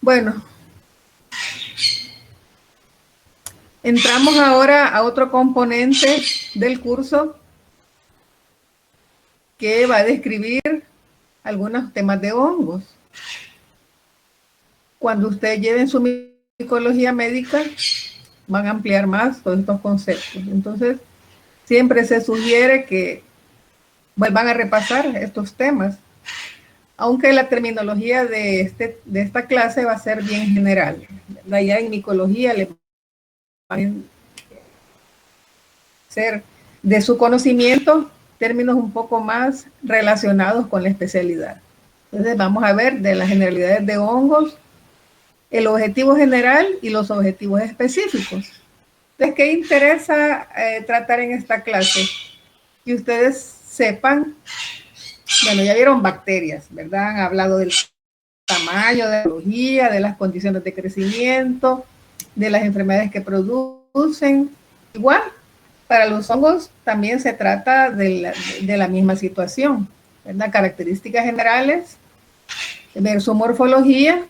Bueno, entramos ahora a otro componente del curso que va a describir algunos temas de hongos. Cuando ustedes lleven su micología médica, van a ampliar más todos estos conceptos. Entonces, siempre se sugiere que vuelvan a repasar estos temas, aunque la terminología de esta clase va a ser bien general. Ya en micología le van a ser de su conocimiento términos un poco más relacionados con la especialidad. Entonces vamos a ver de las generalidades de hongos, el objetivo general y los objetivos específicos. Entonces, ¿qué interesa tratar en esta clase? Que ustedes sepan, bueno, ya vieron bacterias, ¿verdad? Han hablado del tamaño, de la biología, de las condiciones de crecimiento, de las enfermedades que producen. Igual, para los hongos también se trata de la misma situación, ¿verdad? Características generales, ver su morfología,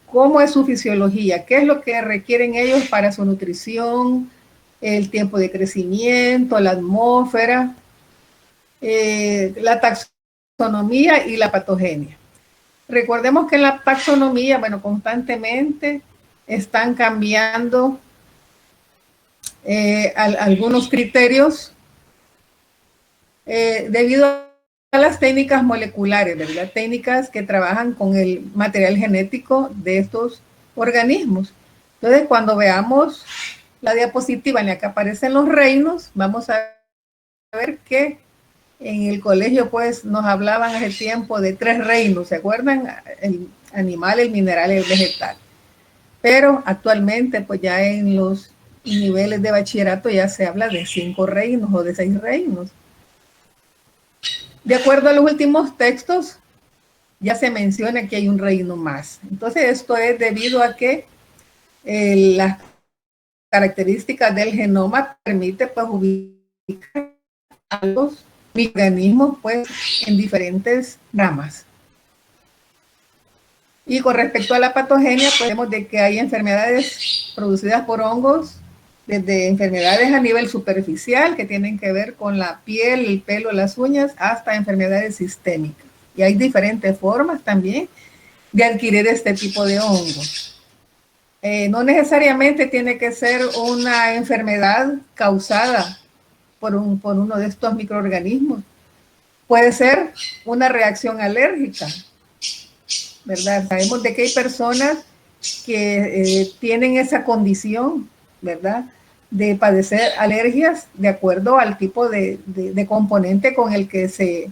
cómo es su fisiología, qué es lo que requieren ellos para su nutrición, el tiempo de crecimiento, la atmósfera, la taxonomía y la patogenia. Recordemos que en la taxonomía, bueno, constantemente están cambiando algunos criterios debido a las técnicas moleculares, ¿verdad? Técnicas que trabajan con el material genético de estos organismos. Entonces, cuando veamos la diapositiva en la que aparecen los reinos, vamos a ver que en el colegio pues nos hablaban hace tiempo de 3 reinos, ¿se acuerdan? El animal, el mineral y el vegetal. Pero actualmente pues ya en los niveles de bachillerato ya se habla de 5 reinos o de 6 reinos. De acuerdo a los últimos textos, ya se menciona que hay un reino más. Entonces esto es debido a que las características del genoma permite pues ubicar a los microorganismos pues en diferentes ramas. Y con respecto a la patogenia, podemos de que hay enfermedades producidas por hongos, desde enfermedades a nivel superficial que tienen que ver con la piel, el pelo, las uñas, hasta enfermedades sistémicas. Y hay diferentes formas también de adquirir este tipo de hongos. No necesariamente tiene que ser una enfermedad causada por uno de estos microorganismos. Puede ser una reacción alérgica, ¿verdad? Sabemos de que hay personas que tienen esa condición, ¿verdad? De padecer alergias de acuerdo al tipo de componente con el que se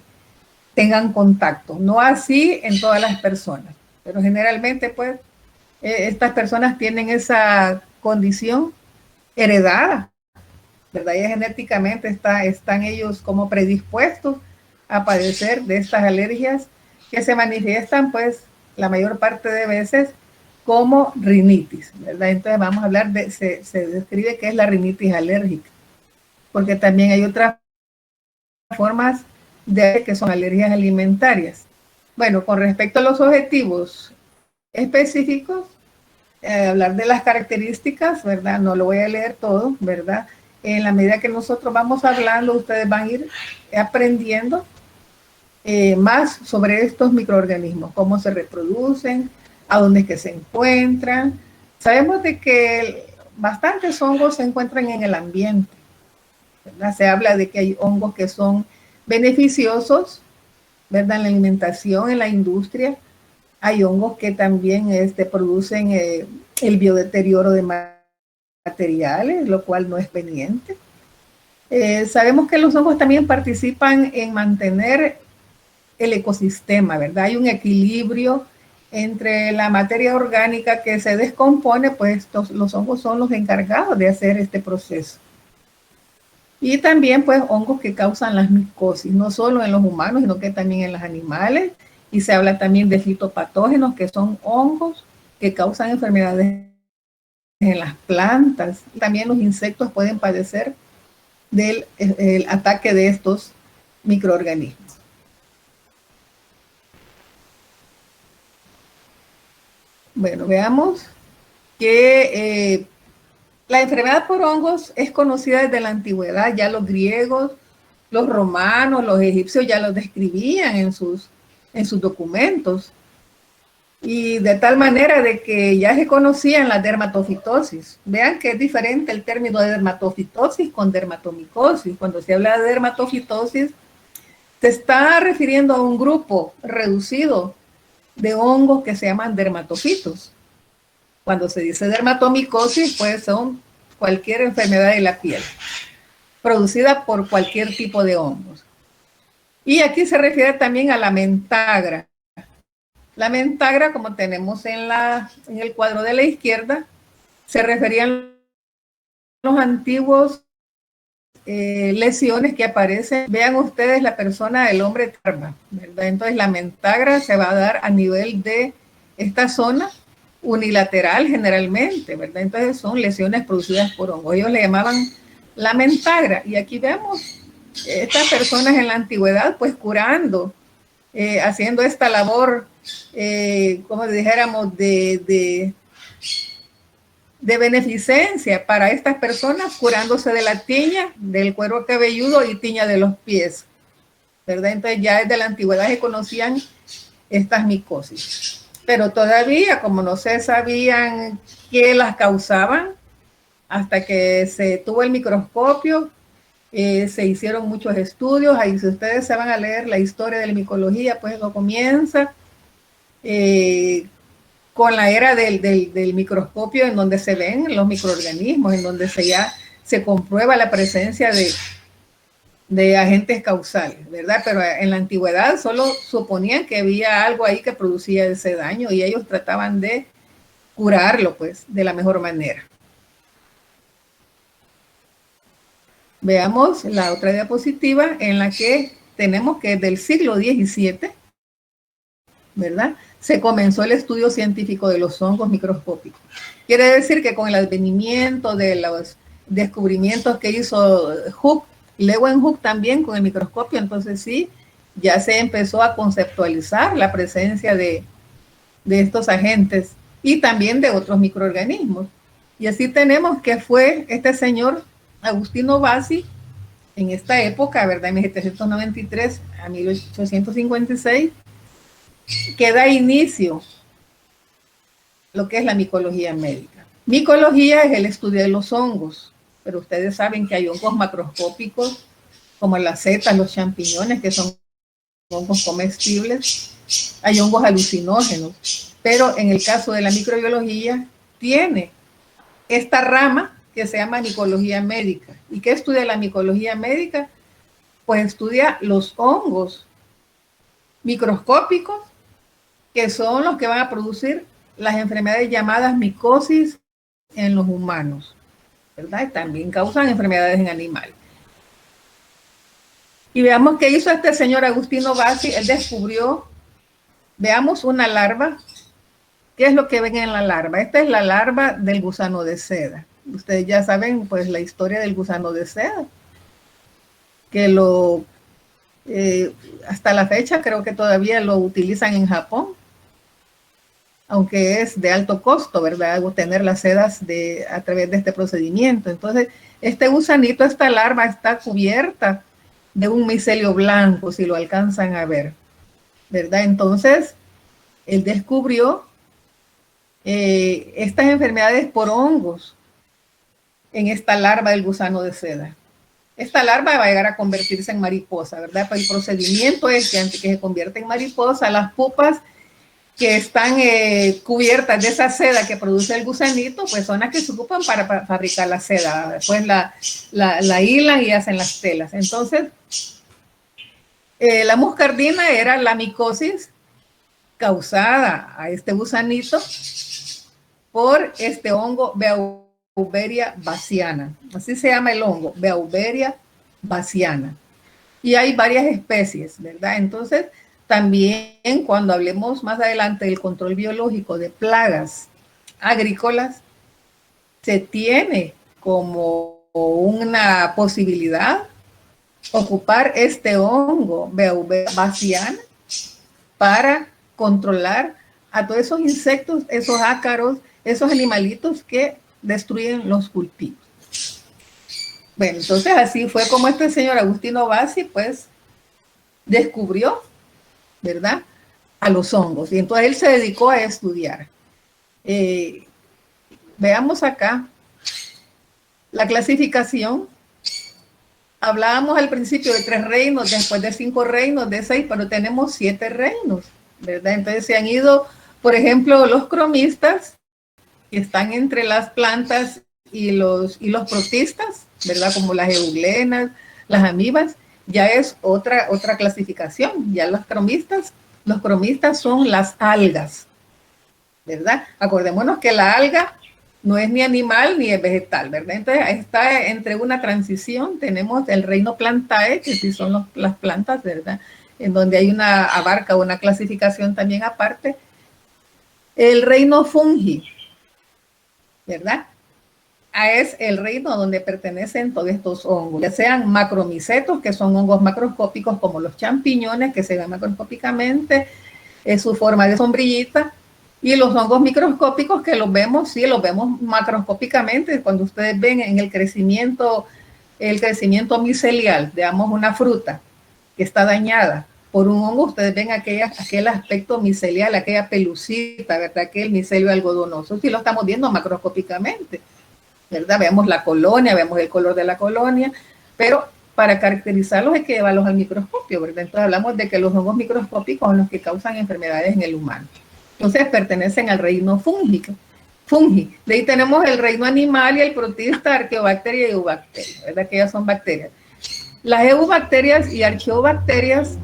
tengan contacto. No así en todas las personas, pero generalmente pues estas personas tienen esa condición heredada, ¿verdad? Y genéticamente están ellos como predispuestos a padecer de estas alergias que se manifiestan pues la mayor parte de veces como rinitis, ¿verdad? Entonces vamos a hablar se describe que es la rinitis alérgica, porque también hay otras formas de que son alergias alimentarias. Bueno, con respecto a los objetivos específicos, hablar de las características, ¿verdad? No lo voy a leer todo, ¿verdad? En la medida que nosotros vamos hablando, ustedes van a ir aprendiendo más sobre estos microorganismos, cómo se reproducen, a dónde es que se encuentran. Sabemos de que bastantes hongos se encuentran en el ambiente, ¿verdad? Se habla de que hay hongos que son beneficiosos, ¿verdad? En la alimentación, en la industria. Hay hongos que también producen el biodeterioro de materiales, lo cual no es conveniente. Sabemos que los hongos también participan en mantener el ecosistema, ¿verdad? Hay un equilibrio entre la materia orgánica que se descompone, pues los hongos son los encargados de hacer este proceso. Y también pues hongos que causan las micosis, no solo en los humanos, sino que también en los animales. Y se habla también de fitopatógenos, que son hongos que causan enfermedades en las plantas. Y también los insectos pueden padecer del ataque de estos microorganismos. Bueno, veamos que la enfermedad por hongos es conocida desde la antigüedad. Ya los griegos, los romanos, los egipcios ya lo describían en sus documentos. Y de tal manera de que ya se conocían la dermatofitosis. Vean que es diferente el término de dermatofitosis con dermatomicosis. Cuando se habla de dermatofitosis, se está refiriendo a un grupo reducido de hongos que se llaman dermatofitos. Cuando se dice dermatomicosis, pues son cualquier enfermedad de la piel producida por cualquier tipo de hongos. Y aquí se refiere también a la mentagra. La mentagra, como tenemos en el cuadro de la izquierda, se referían a los antiguos lesiones que aparecen. Vean ustedes la persona, el hombre tarma, ¿verdad? Entonces la mentagra se va a dar a nivel de esta zona unilateral generalmente, ¿verdad? Entonces son lesiones producidas por hongos. Ellos le llamaban la mentagra. Y aquí vemos estas personas en la antigüedad pues curando, haciendo esta labor, como dijéramos, de beneficencia para estas personas, curándose de la tiña del cuero cabelludo y tiña de los pies, ¿verdad? Entonces ya desde la antigüedad se conocían estas micosis, pero todavía como no se sabían qué las causaban, hasta que se tuvo el microscopio, se hicieron muchos estudios. Ahí si ustedes se van a leer la historia de la micología, pues eso comienza con la era del microscopio, en donde se ven los microorganismos, en donde se comprueba la presencia de agentes causales, ¿verdad? Pero en la antigüedad solo suponían que había algo ahí que producía ese daño y ellos trataban de curarlo, pues, de la mejor manera. Veamos la otra diapositiva en la que tenemos que del siglo XVII, ¿verdad?, se comenzó el estudio científico de los hongos microscópicos. Quiere decir que con el advenimiento de los descubrimientos que hizo Hooke, Leeuwenhoek también con el microscopio, entonces sí, ya se empezó a conceptualizar la presencia de estos agentes y también de otros microorganismos. Y así tenemos que fue este señor Agustino Bassi, en esta época, ¿verdad?, en 1793 a 1856, que da inicio lo que es la micología médica. Micología es el estudio de los hongos, pero ustedes saben que hay hongos macroscópicos como las setas, los champiñones, que son hongos comestibles. Hay hongos alucinógenos, pero en el caso de la microbiología tiene esta rama que se llama micología médica. ¿Y qué estudia la micología médica? Pues estudia los hongos microscópicos, que son los que van a producir las enfermedades llamadas micosis en los humanos, ¿verdad? Y también causan enfermedades en animales. Y veamos qué hizo este señor Agustino Bassi. Él descubrió, veamos una larva. ¿Qué es lo que ven en la larva? Esta es la larva del gusano de seda. Ustedes ya saben, pues, la historia del gusano de seda, que hasta la fecha creo que todavía lo utilizan en Japón, aunque es de alto costo, ¿verdad?, obtener las sedas a través de este procedimiento. Entonces, este gusanito, esta larva está cubierta de un micelio blanco, si lo alcanzan a ver, ¿verdad? Entonces, él descubrió estas enfermedades por hongos en esta larva del gusano de seda. Esta larva va a llegar a convertirse en mariposa, ¿verdad? Pero el procedimiento es que antes que se convierta en mariposa, las pupas que están cubiertas de esa seda que produce el gusanito, pues son las que se ocupan para fabricar la seda. Después la hilan y hacen las telas. Entonces, la muscardina era la micosis causada a este gusanito por este hongo Beauveria bassiana. Así se llama el hongo, Beauveria bassiana. Y hay varias especies, ¿verdad? Entonces, también cuando hablemos más adelante del control biológico de plagas agrícolas, se tiene como una posibilidad ocupar este hongo Beauveria bassiana para controlar a todos esos insectos, esos ácaros, esos animalitos que destruyen los cultivos. Bueno, entonces así fue como este señor Agustino Bassi, pues, descubrió, ¿verdad?, a los hongos. Y entonces él se dedicó a estudiar. Veamos acá la clasificación. Hablábamos al principio de 3 reinos, después de 5 reinos, de 6, pero tenemos 7 reinos, ¿verdad? Entonces se han ido, por ejemplo, los cromistas, que están entre las plantas y los protistas, ¿verdad? Como las euglenas, las amibas, ya es otra clasificación. Ya los cromistas son las algas, ¿verdad? Acordémonos que la alga no es ni animal ni es vegetal, ¿verdad? Entonces está entre una transición. Tenemos el reino Plantae, que sí son las plantas, ¿verdad?, en donde hay abarca una clasificación también aparte. El reino Fungi, ¿verdad?, es el reino donde pertenecen todos estos hongos, ya sean macromicetos, que son hongos macroscópicos como los champiñones, que se ven macroscópicamente, es su forma de sombrillita, y los hongos microscópicos, que los vemos macroscópicamente, cuando ustedes ven en el crecimiento micelial, digamos una fruta que está dañada por un hongo, ustedes ven aquel aspecto micelial, aquella pelucita, ¿verdad?, aquel micelio algodonoso, sí lo estamos viendo macroscópicamente, ¿verdad? Vemos la colonia, vemos el color de la colonia, pero para caracterizarlos hay que llevarlos al microscopio, ¿verdad? Entonces hablamos de que los hongos microscópicos son los que causan enfermedades en el humano. Entonces pertenecen al reino fungi. De ahí tenemos el reino animal y el protista, arqueobacteria y eubacteria, ¿verdad?, que ellas son bacterias. Las eubacterias y arqueobacterias,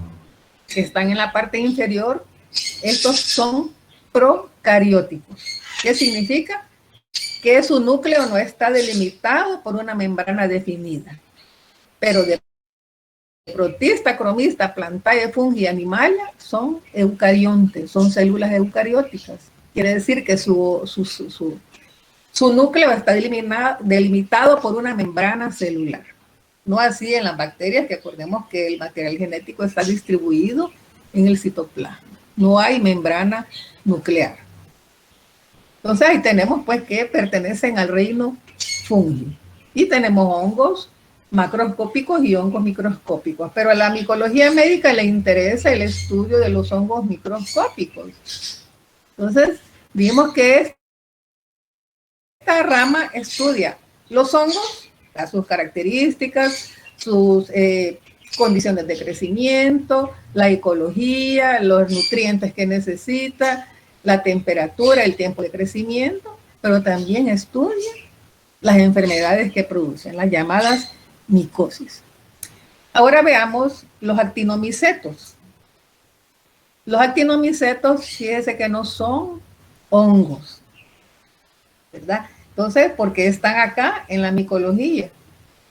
que están en la parte inferior, estos son procarióticos. ¿Qué significa? Que su núcleo no está delimitado por una membrana definida. Pero de protista, cromista, plantae, fungi, animalia son eucariontes, son células eucarióticas. Quiere decir que su núcleo está delimitado por una membrana celular. No así en las bacterias, que acordemos que el material genético está distribuido en el citoplasma. No hay membrana nuclear. Entonces ahí tenemos pues que pertenecen al reino fungi. Y tenemos hongos macroscópicos y hongos microscópicos. Pero a la micología médica le interesa el estudio de los hongos microscópicos. Entonces vimos que esta rama estudia los hongos, sus características, sus condiciones de crecimiento, la ecología, los nutrientes que necesita, la temperatura, el tiempo de crecimiento, pero también estudia las enfermedades que producen, las llamadas micosis. Ahora veamos los actinomicetos. Los actinomicetos, fíjense que no son hongos, ¿verdad? Entonces, ¿por qué están acá en la micología?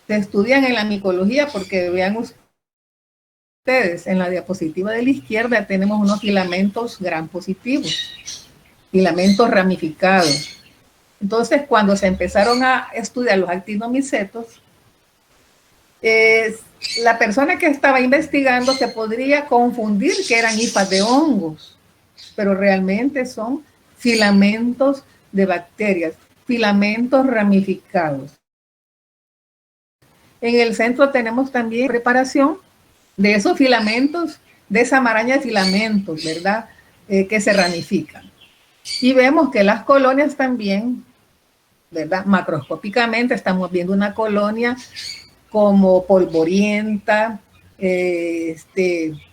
Se estudian en la micología porque vean ustedes, en la diapositiva de la izquierda tenemos unos filamentos gram positivos, filamentos ramificados. Entonces, cuando se empezaron a estudiar los actinomicetos, la persona que estaba investigando se podría confundir que eran hifas de hongos, pero realmente son filamentos de bacterias, filamentos ramificados. En el centro tenemos también preparación de esos filamentos, de esa maraña de filamentos, ¿verdad?, que se ramifican. Y vemos que las colonias también, ¿verdad?, macroscópicamente estamos viendo una colonia como polvorienta,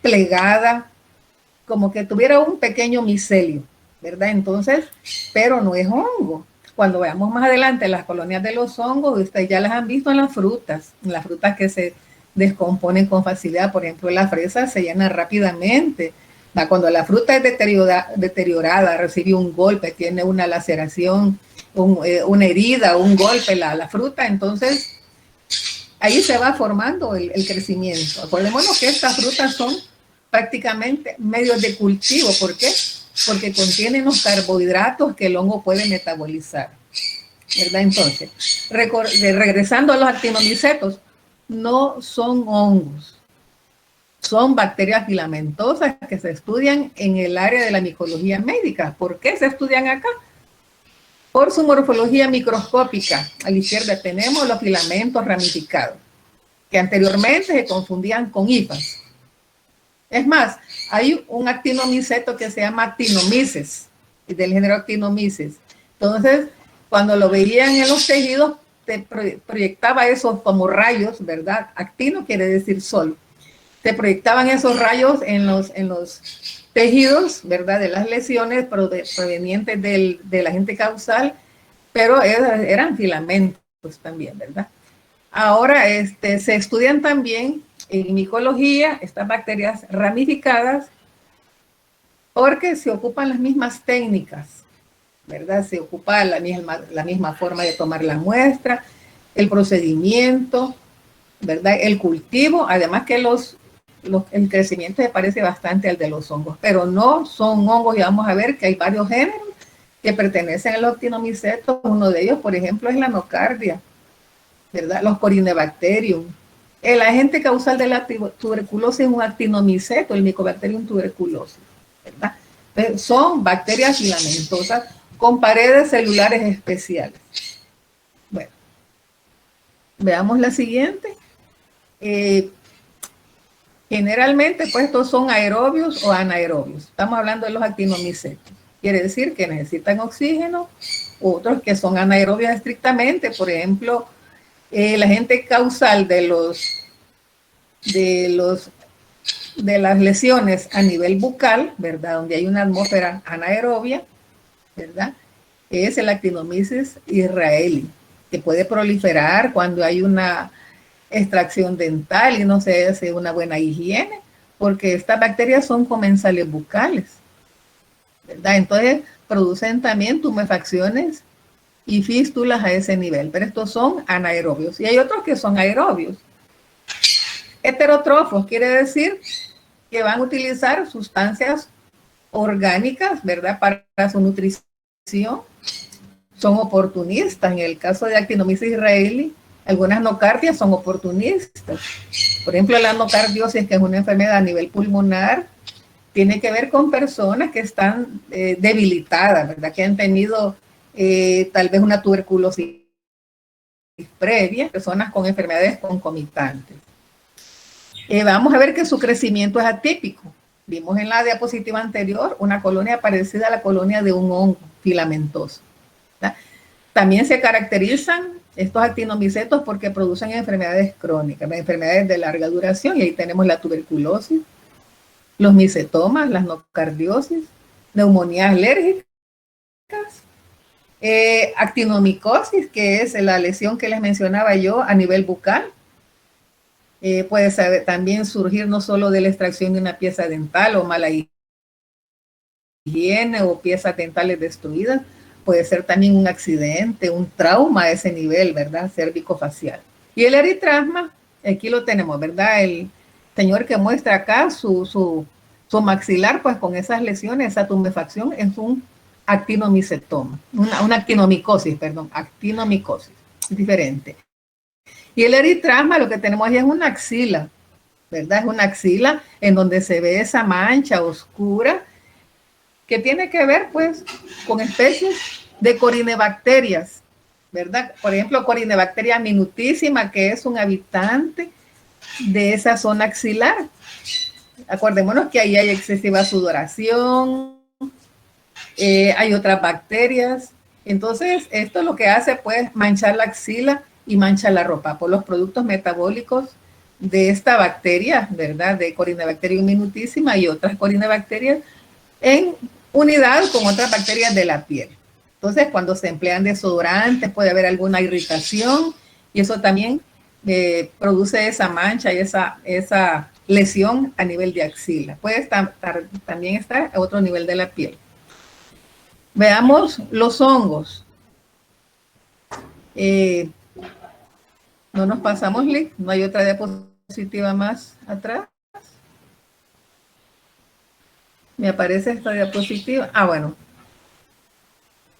plegada, como que tuviera un pequeño micelio, ¿verdad? Entonces, pero no es hongo. Cuando veamos más adelante las colonias de los hongos, ustedes ya las han visto en las frutas que se descomponen con facilidad. Por ejemplo, la fresa se llena rápidamente. Cuando la fruta es deteriorada, recibe un golpe, tiene una laceración, una herida, un golpe, la fruta, entonces ahí se va formando el crecimiento. Acordémonos que estas frutas son prácticamente medios de cultivo. ¿Por qué? Porque contienen los carbohidratos que el hongo puede metabolizar, ¿verdad? Entonces, regresando a los actinomicetos, no son hongos. son bacterias filamentosas que se estudian en el área de la micología médica. ¿Por qué se estudian acá? Por su morfología microscópica. A la izquierda tenemos los filamentos ramificados, que anteriormente se confundían con hifas. Es más, hay un actinomiceto que se llama Actinomyces, del género Actinomyces. Entonces, cuando lo veían en los tejidos, te proyectaba esos como rayos, ¿verdad? Actino quiere decir sol. Te proyectaban esos rayos en los tejidos, ¿verdad? De las lesiones provenientes del agente causal, pero eran filamentos también, ¿verdad? Ahora se estudian también en micología estas bacterias ramificadas porque se ocupan las mismas técnicas, ¿verdad? Se ocupa la misma forma de tomar la muestra, el procedimiento, ¿verdad? El cultivo, además que el crecimiento se parece bastante al de los hongos, pero no son hongos, y vamos a ver que hay varios géneros que pertenecen a los actinomicetos. Uno de ellos, por ejemplo, es la nocardia, ¿verdad? Los Corynebacterium. El agente causal de la tuberculosis es un actinomiceto, el Mycobacterium tuberculosis, ¿verdad? Entonces, son bacterias filamentosas con paredes celulares especiales. Bueno, veamos la siguiente. Generalmente, pues, estos son aerobios o anaerobios. Estamos hablando de los actinomicetos. Quiere decir que necesitan oxígeno. Otros que son anaerobios estrictamente, por ejemplo, el agente causal de las lesiones a nivel bucal, ¿verdad? Donde hay una atmósfera anaerobia, ¿verdad? Es el Actinomyces israelí, que puede proliferar cuando hay una extracción dental y no se hace una buena higiene, porque estas bacterias son comensales bucales, ¿verdad? Entonces producen también tumefacciones y fístulas a ese nivel, pero estos son anaerobios. Y hay otros que son aerobios. Heterótrofos quiere decir que van a utilizar sustancias orgánicas, ¿verdad? Para su nutrición. Son oportunistas. En el caso de Actinomyces israelí, algunas nocardias son oportunistas. Por ejemplo, la nocardiosis, que es una enfermedad a nivel pulmonar, tiene que ver con personas que están debilitadas, ¿verdad? Que han tenido tal vez una tuberculosis previa, personas con enfermedades concomitantes. Vamos a ver que su crecimiento es atípico. Vimos en la diapositiva anterior una colonia parecida a la colonia de un hongo filamentoso, ¿verdad? También se caracterizan estos actinomicetos porque producen enfermedades crónicas, enfermedades de larga duración, y ahí tenemos la tuberculosis, los micetomas, las nocardiosis, neumonías alérgicas, actinomicosis, que es la lesión que les mencionaba yo a nivel bucal. Puede también surgir no solo de la extracción de una pieza dental o mala higiene o piezas dentales destruidas, puede ser también un accidente, un trauma a ese nivel, ¿verdad? Cérvico-facial. Y el eritrasma, aquí lo tenemos, ¿verdad? El señor que muestra acá su maxilar, pues con esas lesiones, esa tumefacción, es un actinomicetoma, una actinomicosis, perdón, actinomicosis, es diferente. Y el eritrasma, lo que tenemos ahí es una axila, ¿verdad? Es una axila en donde se ve esa mancha oscura que tiene que ver, pues, con especies de corinebacterias, ¿verdad? Por ejemplo, Corynebacteria minutísima, que es un habitante de esa zona axilar. Acordémonos que ahí hay excesiva sudoración, hay otras bacterias. Entonces, esto lo que hace, pues, manchar la axila y mancha la ropa por los productos metabólicos de esta bacteria, ¿verdad? De Corynebacterium minutísima y otras corinebacterias en unidad con otras bacterias de la piel. Entonces, cuando se emplean desodorantes, puede haber alguna irritación y eso también produce esa mancha y esa lesión a nivel de axila. Puede también estar a otro nivel de la piel. Veamos los hongos. No nos pasamos, Lick, no hay otra diapositiva más atrás. Me aparece esta diapositiva. Ah, bueno.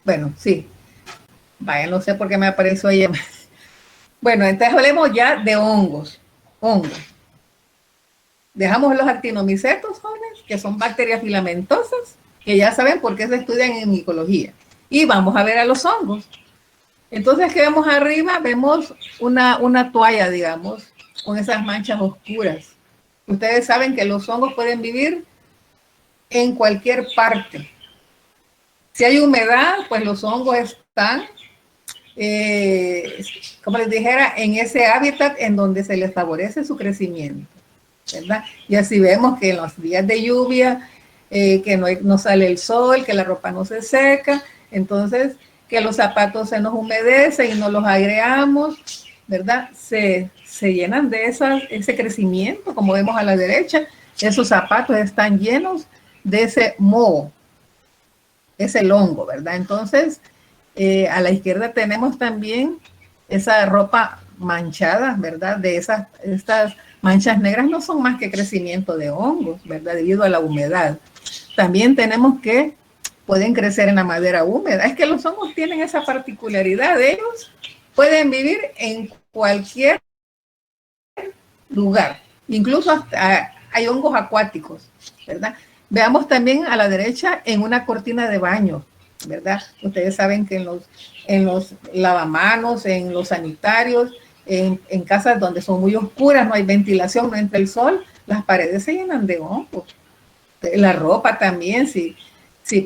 Bueno, sí. Vaya, no sé por qué me apareció ahí. Bueno, entonces hablemos ya de hongos. Hongos. Dejamos los actinomicetos, jóvenes, que son bacterias filamentosas, que ya saben por qué se estudian en micología. Y vamos a ver a los hongos. Entonces, ¿qué vemos arriba? Vemos una toalla, digamos, con esas manchas oscuras. Ustedes saben que los hongos pueden vivir en cualquier parte. Si hay humedad, pues los hongos están, como les dijera, en ese hábitat en donde se les favorece su crecimiento, ¿verdad? Y así vemos que en los días de lluvia, que no sale el sol, que la ropa no se seca, entonces que los zapatos se nos humedecen y no los agregamos, ¿verdad? Se llenan de ese crecimiento, como vemos a la derecha, esos zapatos están llenos de ese moho, ese hongo, ¿verdad? Entonces, a la izquierda tenemos también esa ropa manchada, ¿verdad? De estas manchas negras no son más que crecimiento de hongos, ¿verdad? Debido a la humedad. También tenemos que pueden crecer en la madera húmeda. Es que los hongos tienen esa particularidad. Ellos pueden vivir en cualquier lugar. Incluso hasta hay hongos acuáticos, ¿verdad? Veamos también a la derecha en una cortina de baño, ¿verdad? Ustedes saben que en los lavamanos, en los sanitarios, en casas donde son muy oscuras, no hay ventilación, no entra el sol, las paredes se llenan de hongos. La ropa también, si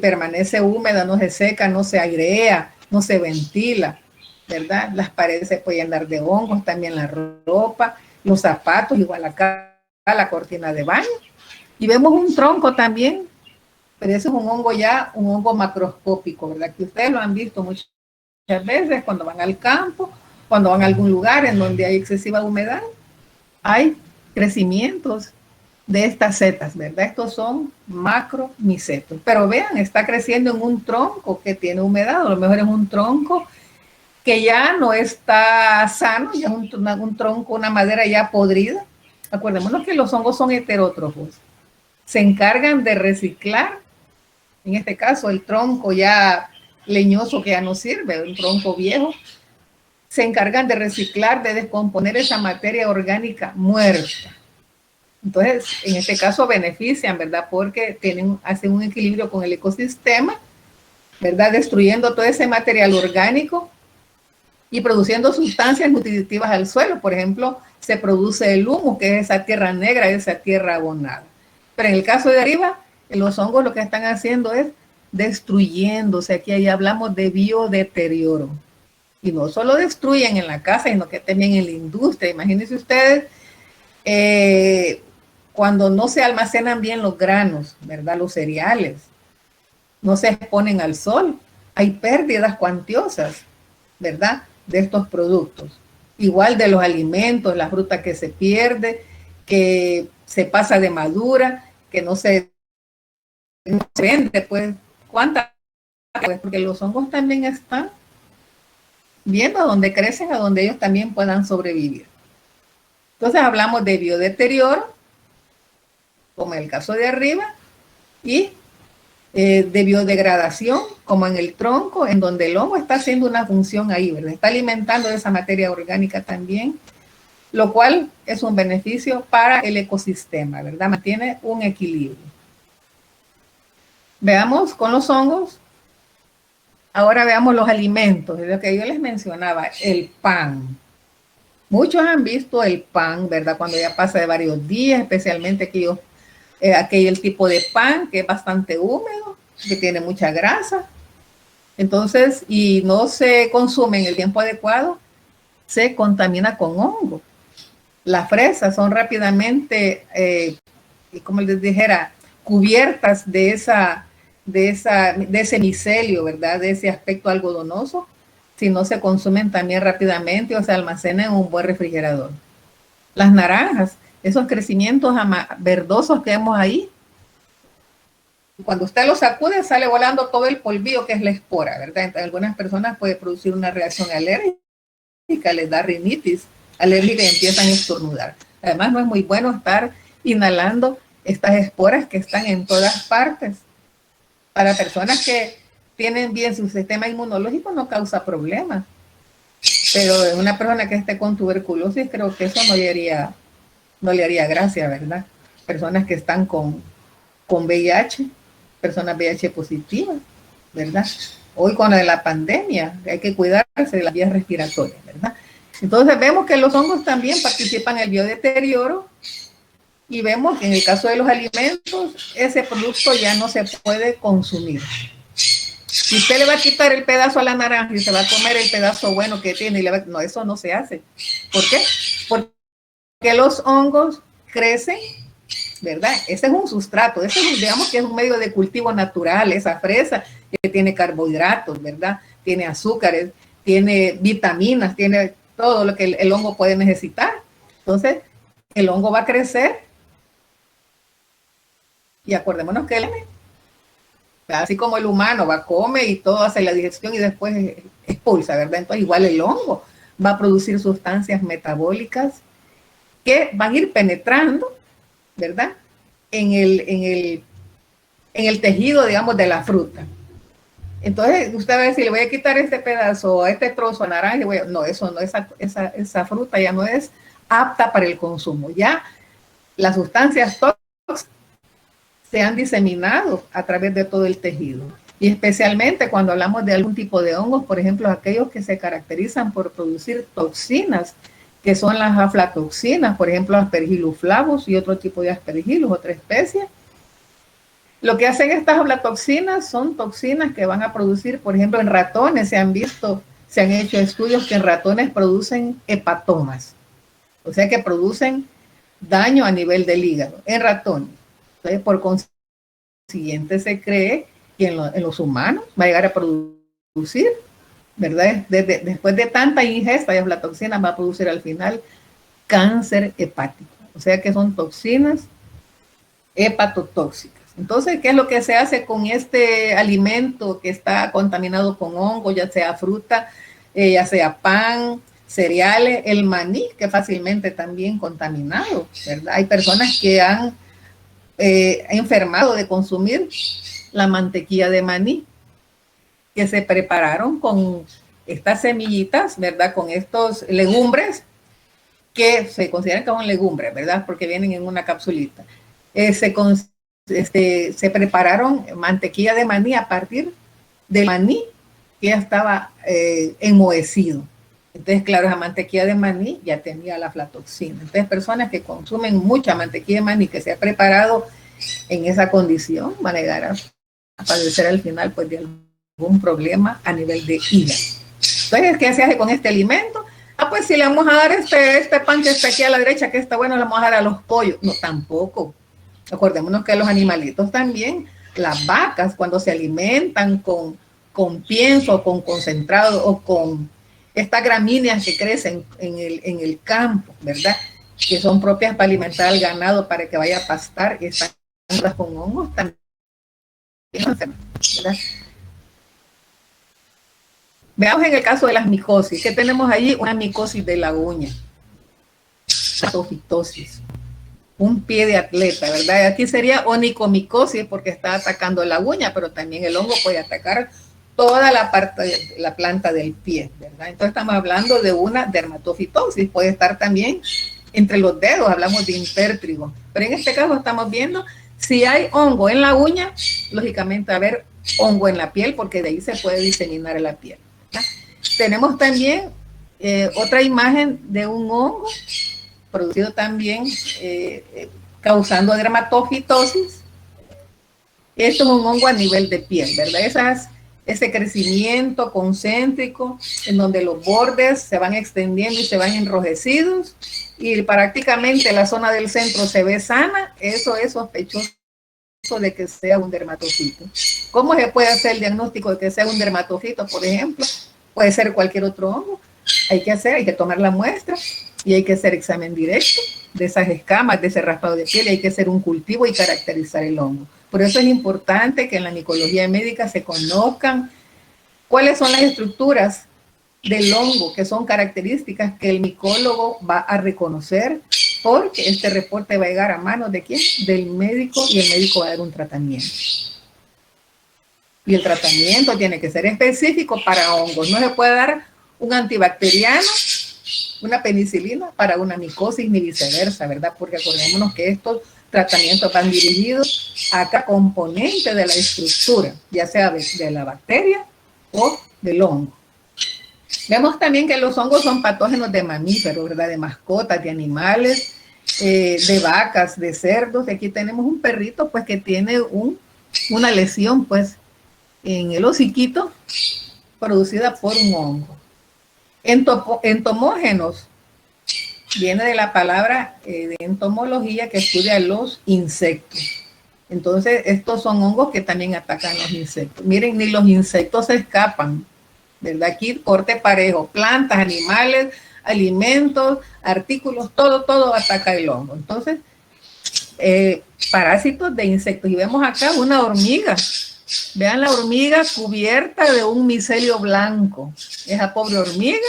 permanece húmeda, no se seca, no se airea, no se ventila, ¿verdad? Las paredes se pueden llenar de hongos, también la ropa, los zapatos, igual acá la cortina de baño. Y vemos un tronco también, pero ese es un hongo macroscópico, ¿verdad? Que ustedes lo han visto muchas veces cuando van al campo, cuando van a algún lugar en donde hay excesiva humedad, hay crecimientos de estas setas, ¿verdad? Estos son macromicetos. Pero vean, está creciendo en un tronco que tiene humedad, a lo mejor es un tronco que ya no está sano, ya es un tronco, una madera ya podrida. Acordémonos que los hongos son heterótrofos. Se encargan de reciclar, en este caso el tronco ya leñoso que ya no sirve, un tronco viejo, se encargan de reciclar, de descomponer esa materia orgánica muerta. Entonces, en este caso benefician, ¿verdad? Porque hacen un equilibrio con el ecosistema, ¿verdad? Destruyendo todo ese material orgánico y produciendo sustancias nutritivas al suelo. Por ejemplo, se produce el humus, que es esa tierra negra, esa tierra abonada. Pero en el caso de arriba, los hongos lo que están haciendo es destruyéndose. Aquí ahí hablamos de biodeterioro. Y no solo destruyen en la casa, sino que también en la industria. Imagínense ustedes, cuando no se almacenan bien los granos, ¿verdad? Los cereales, no se exponen al sol, hay pérdidas cuantiosas, ¿verdad? De estos productos. Igual de los alimentos, la fruta que se pierde, que se pasa de madura, que no se vende, pues, ¿cuántas? Pues porque los hongos también están viendo a dónde crecen, a donde ellos también puedan sobrevivir. Entonces hablamos de biodeterioro, como en el caso de arriba, y de biodegradación, como en el tronco, en donde el hongo está haciendo una función ahí, ¿verdad? Está alimentando esa materia orgánica también, lo cual es un beneficio para el ecosistema, ¿verdad? Mantiene un equilibrio. Veamos con los hongos. Ahora veamos los alimentos, lo que yo les mencionaba, el pan. Muchos han visto el pan, ¿verdad? Cuando ya pasa de varios días, especialmente aquel tipo de pan que es bastante húmedo, que tiene mucha grasa. Entonces, y no se consume en el tiempo adecuado, se contamina con hongo. Las fresas son rápidamente, como les dijera, cubiertas de ese micelio, ¿verdad? De ese aspecto algodonoso, si no se consumen también rápidamente o se almacenan en un buen refrigerador. Las naranjas, esos crecimientos verdosos que vemos ahí, cuando usted los sacude sale volando todo el polvillo que es la espora, ¿verdad? Entonces, algunas personas puede producir una reacción alérgica, les da rinitis alérgica y empiezan a estornudar. Además, no es muy bueno estar inhalando estas esporas que están en todas partes. Para personas que tienen bien su sistema inmunológico no causa problemas. Pero una persona que esté con tuberculosis, creo que eso no le haría gracia, ¿verdad? personas que están con VIH, personas VIH positivas, ¿verdad? Hoy con la pandemia hay que cuidarse de las vías respiratorias, ¿verdad? Entonces vemos que los hongos también participan en el biodeterioro y vemos que en el caso de los alimentos, ese producto ya no se puede consumir. Si usted le va a quitar el pedazo a la naranja y se va a comer el pedazo bueno que tiene, no, eso no se hace. ¿Por qué? Porque los hongos crecen, ¿verdad? Ese es un sustrato, ese es, digamos que es un medio de cultivo natural, esa fresa que tiene carbohidratos, ¿verdad? Tiene azúcares, tiene vitaminas, tiene todo lo que el hongo puede necesitar. Entonces, el hongo va a crecer y acordémonos que así como el humano va, come y todo hace la digestión y después expulsa, ¿verdad? Entonces, igual el hongo va a producir sustancias metabólicas que van a ir penetrando, ¿verdad? En el tejido, digamos, de la fruta. Entonces, usted va a decir, le voy a quitar este pedazo, este trozo de naranja, no, eso no, esa fruta ya no es apta para el consumo. Ya las sustancias tóxicas se han diseminado a través de todo el tejido. Y especialmente cuando hablamos de algún tipo de hongos, por ejemplo, aquellos que se caracterizan por producir toxinas, que son las aflatoxinas, por ejemplo, Aspergillus flavus y otro tipo de Aspergillus, otra especie. Lo que hacen estas aflatoxinas son toxinas que van a producir, por ejemplo, en ratones se han hecho estudios que en ratones producen hepatomas, o sea que producen daño a nivel del hígado en ratones. Entonces, por consiguiente, se cree que en los humanos va a llegar a producir, ¿verdad? Después de tanta ingesta de aflatoxinas va a producir al final cáncer hepático, o sea que son toxinas hepatotóxicas. Entonces, ¿qué es lo que se hace con este alimento que está contaminado con hongo, ya sea fruta, ya sea pan, cereales, el maní, que fácilmente también contaminado, ¿verdad? Hay personas que han enfermado de consumir la mantequilla de maní, que se prepararon con estas semillitas, ¿verdad? Con estos legumbres que se consideran que son legumbres, ¿verdad? Porque vienen en una capsulita. Se prepararon mantequilla de maní a partir del maní que ya estaba enmohecido. Entonces, claro, esa mantequilla de maní ya tenía la aflatoxina. Entonces, personas que consumen mucha mantequilla de maní que se ha preparado en esa condición van a llegar a padecer al final pues de algún problema a nivel de hígado. Entonces, ¿qué se hace con este alimento? Pues si le vamos a dar este pan que está aquí a la derecha, que está bueno, le vamos a dar a los pollos. No, tampoco. Acordémonos que los animalitos también, las vacas, cuando se alimentan con pienso, con concentrado o con estas gramíneas que crecen en el campo, ¿verdad? Que son propias para alimentar al ganado para que vaya a pastar, y están con hongos también, ¿verdad? Veamos en el caso de las micosis, que tenemos allí una micosis de la uña, atofitosis, un pie de atleta, ¿verdad? Aquí sería onicomicosis porque está atacando la uña, pero también el hongo puede atacar toda la parte de la planta del pie, ¿verdad? Entonces estamos hablando de una dermatofitosis, puede estar también entre los dedos, hablamos de impértrigo, pero en este caso estamos viendo si hay hongo en la uña, lógicamente va a haber hongo en la piel porque de ahí se puede diseminar en la piel, ¿verdad? Tenemos también otra imagen de un hongo producido también causando dermatofitosis. Esto es un hongo a nivel de piel, ¿verdad? Ese crecimiento concéntrico en donde los bordes se van extendiendo y se van enrojecidos y prácticamente la zona del centro se ve sana. Eso es sospechoso de que sea un dermatofito. ¿Cómo se puede hacer el diagnóstico de que sea un dermatofito, por ejemplo? Puede ser cualquier otro hongo. Hay que tomar la muestra y hay que hacer examen directo de esas escamas, de ese raspado de piel, y hay que hacer un cultivo y caracterizar el hongo. Por eso es importante que en la micología médica se conozcan cuáles son las estructuras del hongo, que son características que el micólogo va a reconocer, porque este reporte va a llegar a manos ¿de quién? Del médico, y el médico va a dar un tratamiento. Y el tratamiento tiene que ser específico para hongos. No se puede dar un antibacteriano, una penicilina para una micosis ni viceversa, ¿verdad? Porque acordémonos que estos tratamientos van dirigidos a cada componente de la estructura, ya sea de la bacteria o del hongo. Vemos también que los hongos son patógenos de mamíferos, ¿verdad? De mascotas, de animales, de vacas, de cerdos. Aquí tenemos un perrito pues que tiene una lesión pues en el hociquito producida por un hongo. Entomógenos viene de la palabra de entomología, que estudia los insectos. Entonces estos son hongos que también atacan los insectos. Miren, ni los insectos se escapan, ¿verdad? Aquí corte parejo, plantas, animales, alimentos, artículos, todo ataca el hongo. Entonces, parásitos de insectos. Y vemos acá una hormiga. Vean la hormiga cubierta de un micelio blanco. Esa pobre hormiga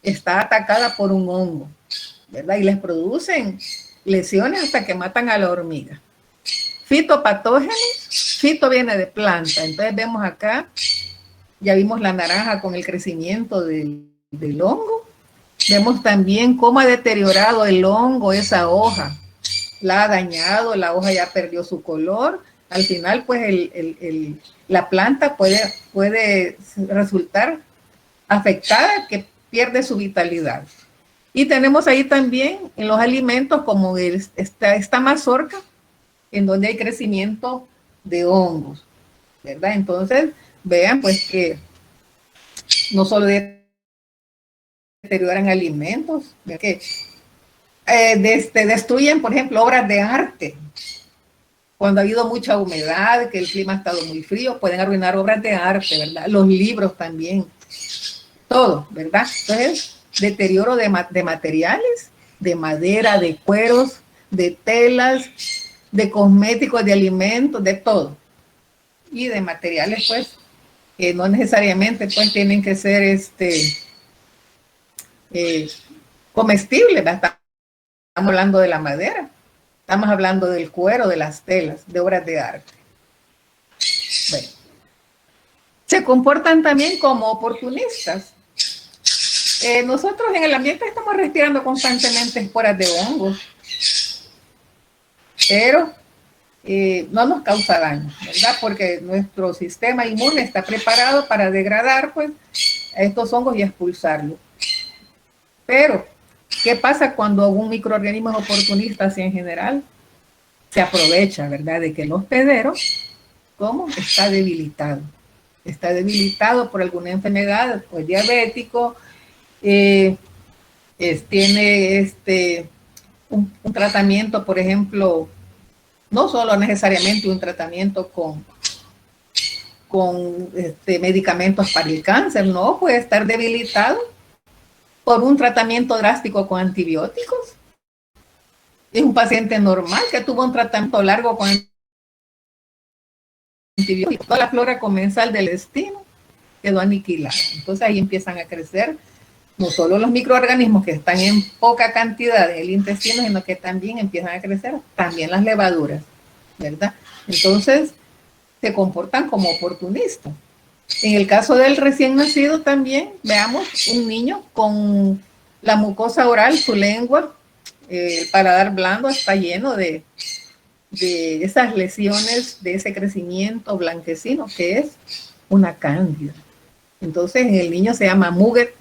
está atacada por un hongo, ¿verdad? Y les producen lesiones hasta que matan a la hormiga. Fitopatógenos, fito viene de planta. Entonces vemos acá, ya vimos la naranja con el crecimiento del hongo. Vemos también cómo ha deteriorado el hongo esa hoja. La ha dañado, la hoja ya perdió su color. Al final, pues, la planta puede resultar afectada, que pierde su vitalidad. Y tenemos ahí también en los alimentos como esta mazorca, en donde hay crecimiento de hongos, ¿verdad? Entonces, vean, pues, que no solo deterioran alimentos, que destruyen, por ejemplo, obras de arte. Cuando ha habido mucha humedad, que el clima ha estado muy frío, pueden arruinar obras de arte, ¿verdad? Los libros también, todo, ¿verdad? Entonces, deterioro de materiales, de madera, de cueros, de telas, de cosméticos, de alimentos, de todo. Y de materiales, pues, que no necesariamente, pues, tienen que ser comestibles, ¿verdad? Estamos hablando de la madera. Estamos hablando del cuero, de las telas, de obras de arte. Bueno, se comportan también como oportunistas. Nosotros en el ambiente estamos respirando constantemente esporas de hongos, pero no nos causa daño, ¿verdad? Porque nuestro sistema inmune está preparado para degradar, pues, a estos hongos y expulsarlos. Pero ¿qué pasa cuando un microorganismo es oportunista así en general? Se aprovecha, ¿verdad?, de que el hospedero, ¿cómo? Está debilitado. Está debilitado por alguna enfermedad, pues diabético, tiene un tratamiento, por ejemplo, no solo necesariamente un tratamiento con medicamentos para el cáncer, no, puede estar debilitado por un tratamiento drástico con antibióticos. Es un paciente normal que tuvo un tratamiento largo con antibióticos. Toda la flora comensal del intestino quedó aniquilada. Entonces ahí empiezan a crecer no solo los microorganismos que están en poca cantidad en el intestino, sino que también empiezan a crecer también las levaduras, ¿verdad? Entonces se comportan como oportunistas. En el caso del recién nacido también, veamos un niño con la mucosa oral, su lengua, el paladar blando está lleno de esas lesiones, de ese crecimiento blanquecino que es una cándida. Entonces en el niño se llama Muget,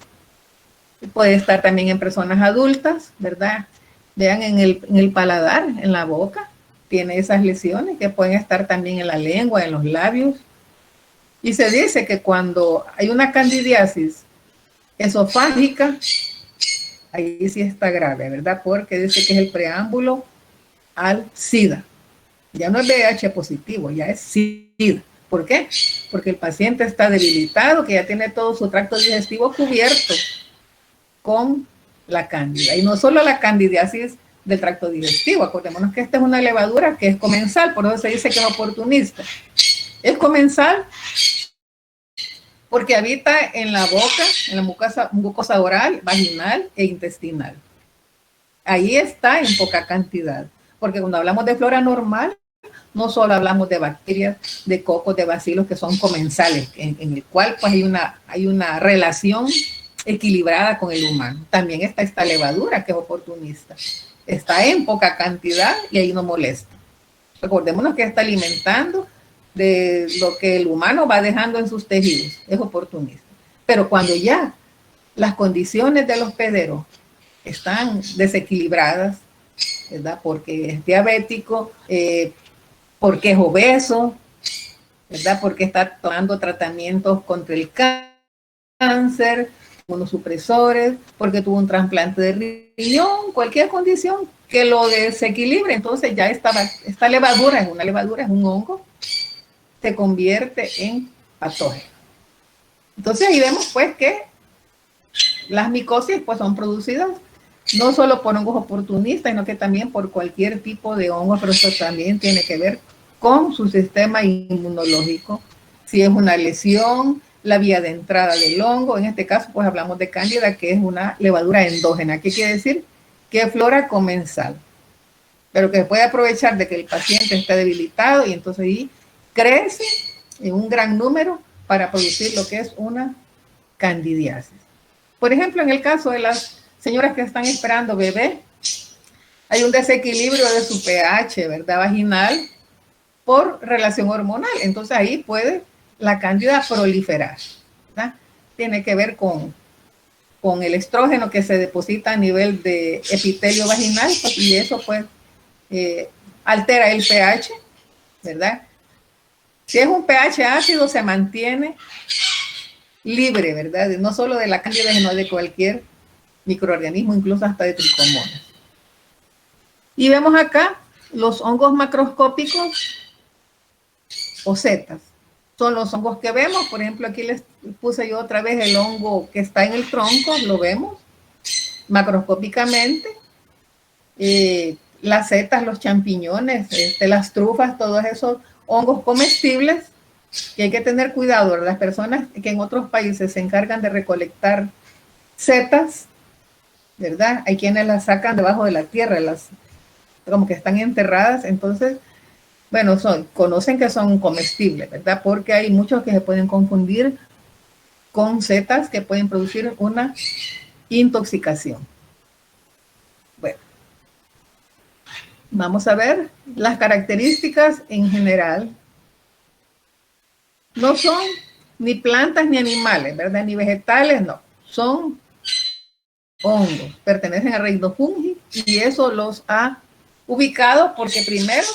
puede estar también en personas adultas, ¿verdad? Vean en el paladar, en la boca, tiene esas lesiones que pueden estar también en la lengua, en los labios. Y se dice que cuando hay una candidiasis esofágica, ahí sí está grave, ¿verdad? Porque dice que es el preámbulo al SIDA. Ya no es VIH positivo, ya es SIDA. ¿Por qué? Porque el paciente está debilitado, que ya tiene todo su tracto digestivo cubierto con la cándida. Y no solo la candidiasis del tracto digestivo, acordémonos que esta es una levadura que es comensal, por eso se dice que es oportunista. Es comensal porque habita en la boca, en la mucosa oral, vaginal e intestinal. Ahí está en poca cantidad, porque cuando hablamos de flora normal, no solo hablamos de bacterias, de cocos, de bacilos que son comensales, en el cual pues hay una relación equilibrada con el humano. También está esta levadura que es oportunista. está en poca cantidad y ahí no molesta. Recordémonos que está alimentando de lo que el humano va dejando en sus tejidos, es oportunista. Pero cuando ya las condiciones del hospedero están desequilibradas, ¿verdad? Porque es diabético, porque es obeso, ¿verdad? Porque está tomando tratamientos contra el cáncer, unos supresores, porque tuvo un trasplante de riñón, cualquier condición que lo desequilibre. Entonces ya esta levadura, es una levadura, es un hongo, se convierte en patógeno. Entonces ahí vemos pues que las micosis pues son producidas no solo por hongos oportunistas, sino que también por cualquier tipo de hongo, pero eso también tiene que ver con su sistema inmunológico. Si es una lesión, la vía de entrada del hongo, en este caso pues hablamos de cándida, que es una levadura endógena. ¿Qué quiere decir? Que flora comensal, pero que puede aprovechar de que el paciente está debilitado y entonces ahí crece en un gran número para producir lo que es una candidiasis. Por ejemplo, en el caso de las señoras que están esperando bebé, hay un desequilibrio de su pH, ¿verdad? Vaginal por relación hormonal. Entonces ahí puede la cándida proliferar, ¿verdad? Tiene que ver con el estrógeno que se deposita a nivel de epitelio vaginal, pues, y eso pues altera el pH, ¿verdad? Si es un pH ácido, se mantiene libre, ¿verdad? No solo de la cándida, sino de cualquier microorganismo, incluso hasta de tricomonas. Y vemos acá los hongos macroscópicos o setas. Son los hongos que vemos. Por ejemplo, aquí les puse yo otra vez el hongo que está en el tronco, lo vemos macroscópicamente. Las setas, los champiñones, las trufas, todos esos hongos comestibles que hay que tener cuidado. Las personas que en otros países se encargan de recolectar setas, ¿verdad? Hay quienes las sacan debajo de la tierra, como que están enterradas. Entonces, bueno, conocen que son comestibles, ¿verdad? Porque hay muchos que se pueden confundir con setas que pueden producir una intoxicación. Bueno, vamos a ver las características en general. No son ni plantas ni animales, ¿verdad? Ni vegetales, no. Son hongos, pertenecen a reino fungi y eso los ha ubicado porque primero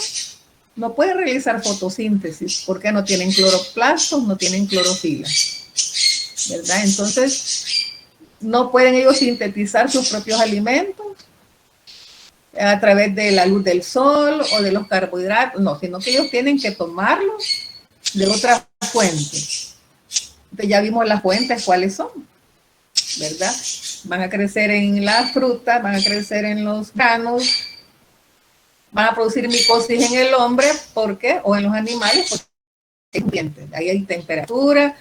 no pueden realizar fotosíntesis porque no tienen cloroplastos, no tienen clorofila, ¿verdad? Entonces no pueden ellos sintetizar sus propios alimentos a través de la luz del sol o de los carbohidratos, no, sino que ellos tienen que tomarlos de otra fuente. Entonces ya vimos las fuentes cuáles son, ¿verdad? Van a crecer en las frutas, van a crecer en los granos, van a producir micosis en el hombre, ¿por qué? O en los animales, porque hay ambiente, ahí hay temperatura,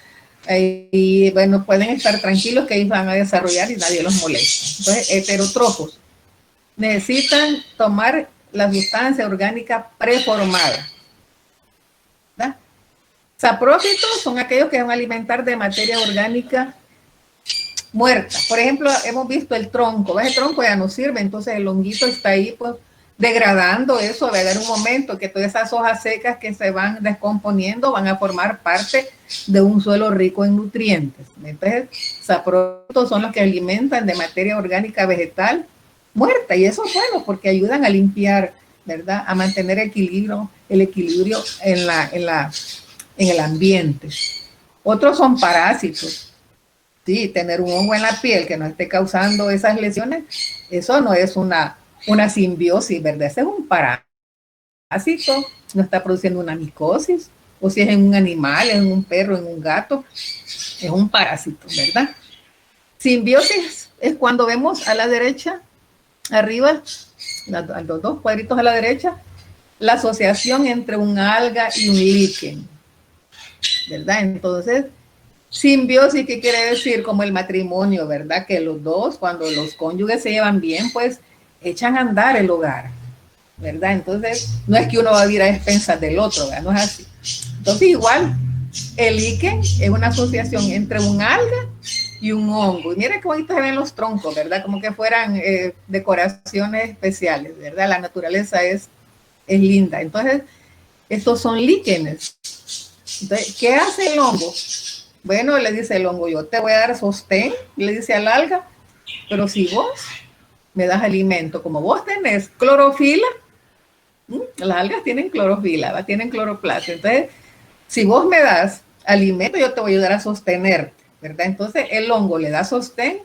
y bueno, pueden estar tranquilos que ellos van a desarrollar y nadie los molesta. Entonces, heterótrofos necesitan tomar la sustancia orgánica preformada, ¿verdad? Saprófitos son aquellos que van a alimentar de materia orgánica muerta. Por ejemplo, hemos visto el tronco, ese tronco ya no sirve, entonces el honguito está ahí pues degradando eso. Va a haber un momento que todas esas hojas secas que se van descomponiendo van a formar parte de un suelo rico en nutrientes. Entonces, saprófitos son los que alimentan de materia orgánica vegetal muerta, y eso es bueno porque ayudan a limpiar, ¿verdad? A mantener el equilibrio en el ambiente. Otros son parásitos. Sí, tener un hongo en la piel que no esté causando esas lesiones, eso no es una simbiosis, ¿verdad? Ese es un parásito, no está produciendo una micosis, o si es en un animal, en un perro, en un gato, es un parásito, ¿verdad? Simbiosis es cuando vemos a la derecha, arriba, los dos cuadritos a la derecha, la asociación entre un alga y un líquen, ¿verdad? Entonces, simbiosis, ¿qué quiere decir? Como el matrimonio, ¿verdad? Que los dos, cuando los cónyuges se llevan bien, pues echan a andar el hogar, ¿verdad? Entonces, no es que uno va a vivir a expensas del otro, ¿verdad? No es así. Entonces, igual, el líquen es una asociación entre un alga y un hongo. Y mira qué bonito se ven los troncos, ¿verdad? Como que fueran decoraciones especiales, ¿verdad? La naturaleza es linda. Entonces, estos son líquenes. Entonces, ¿qué hace el hongo? Bueno, le dice el hongo, yo te voy a dar sostén, le dice al alga, pero si vos me das alimento, como vos tenés clorofila, las algas tienen clorofila, ¿va? Tienen cloroplasto. Entonces, si vos me das alimento, yo te voy a ayudar a sostenerte, ¿verdad? Entonces, el hongo le da sostén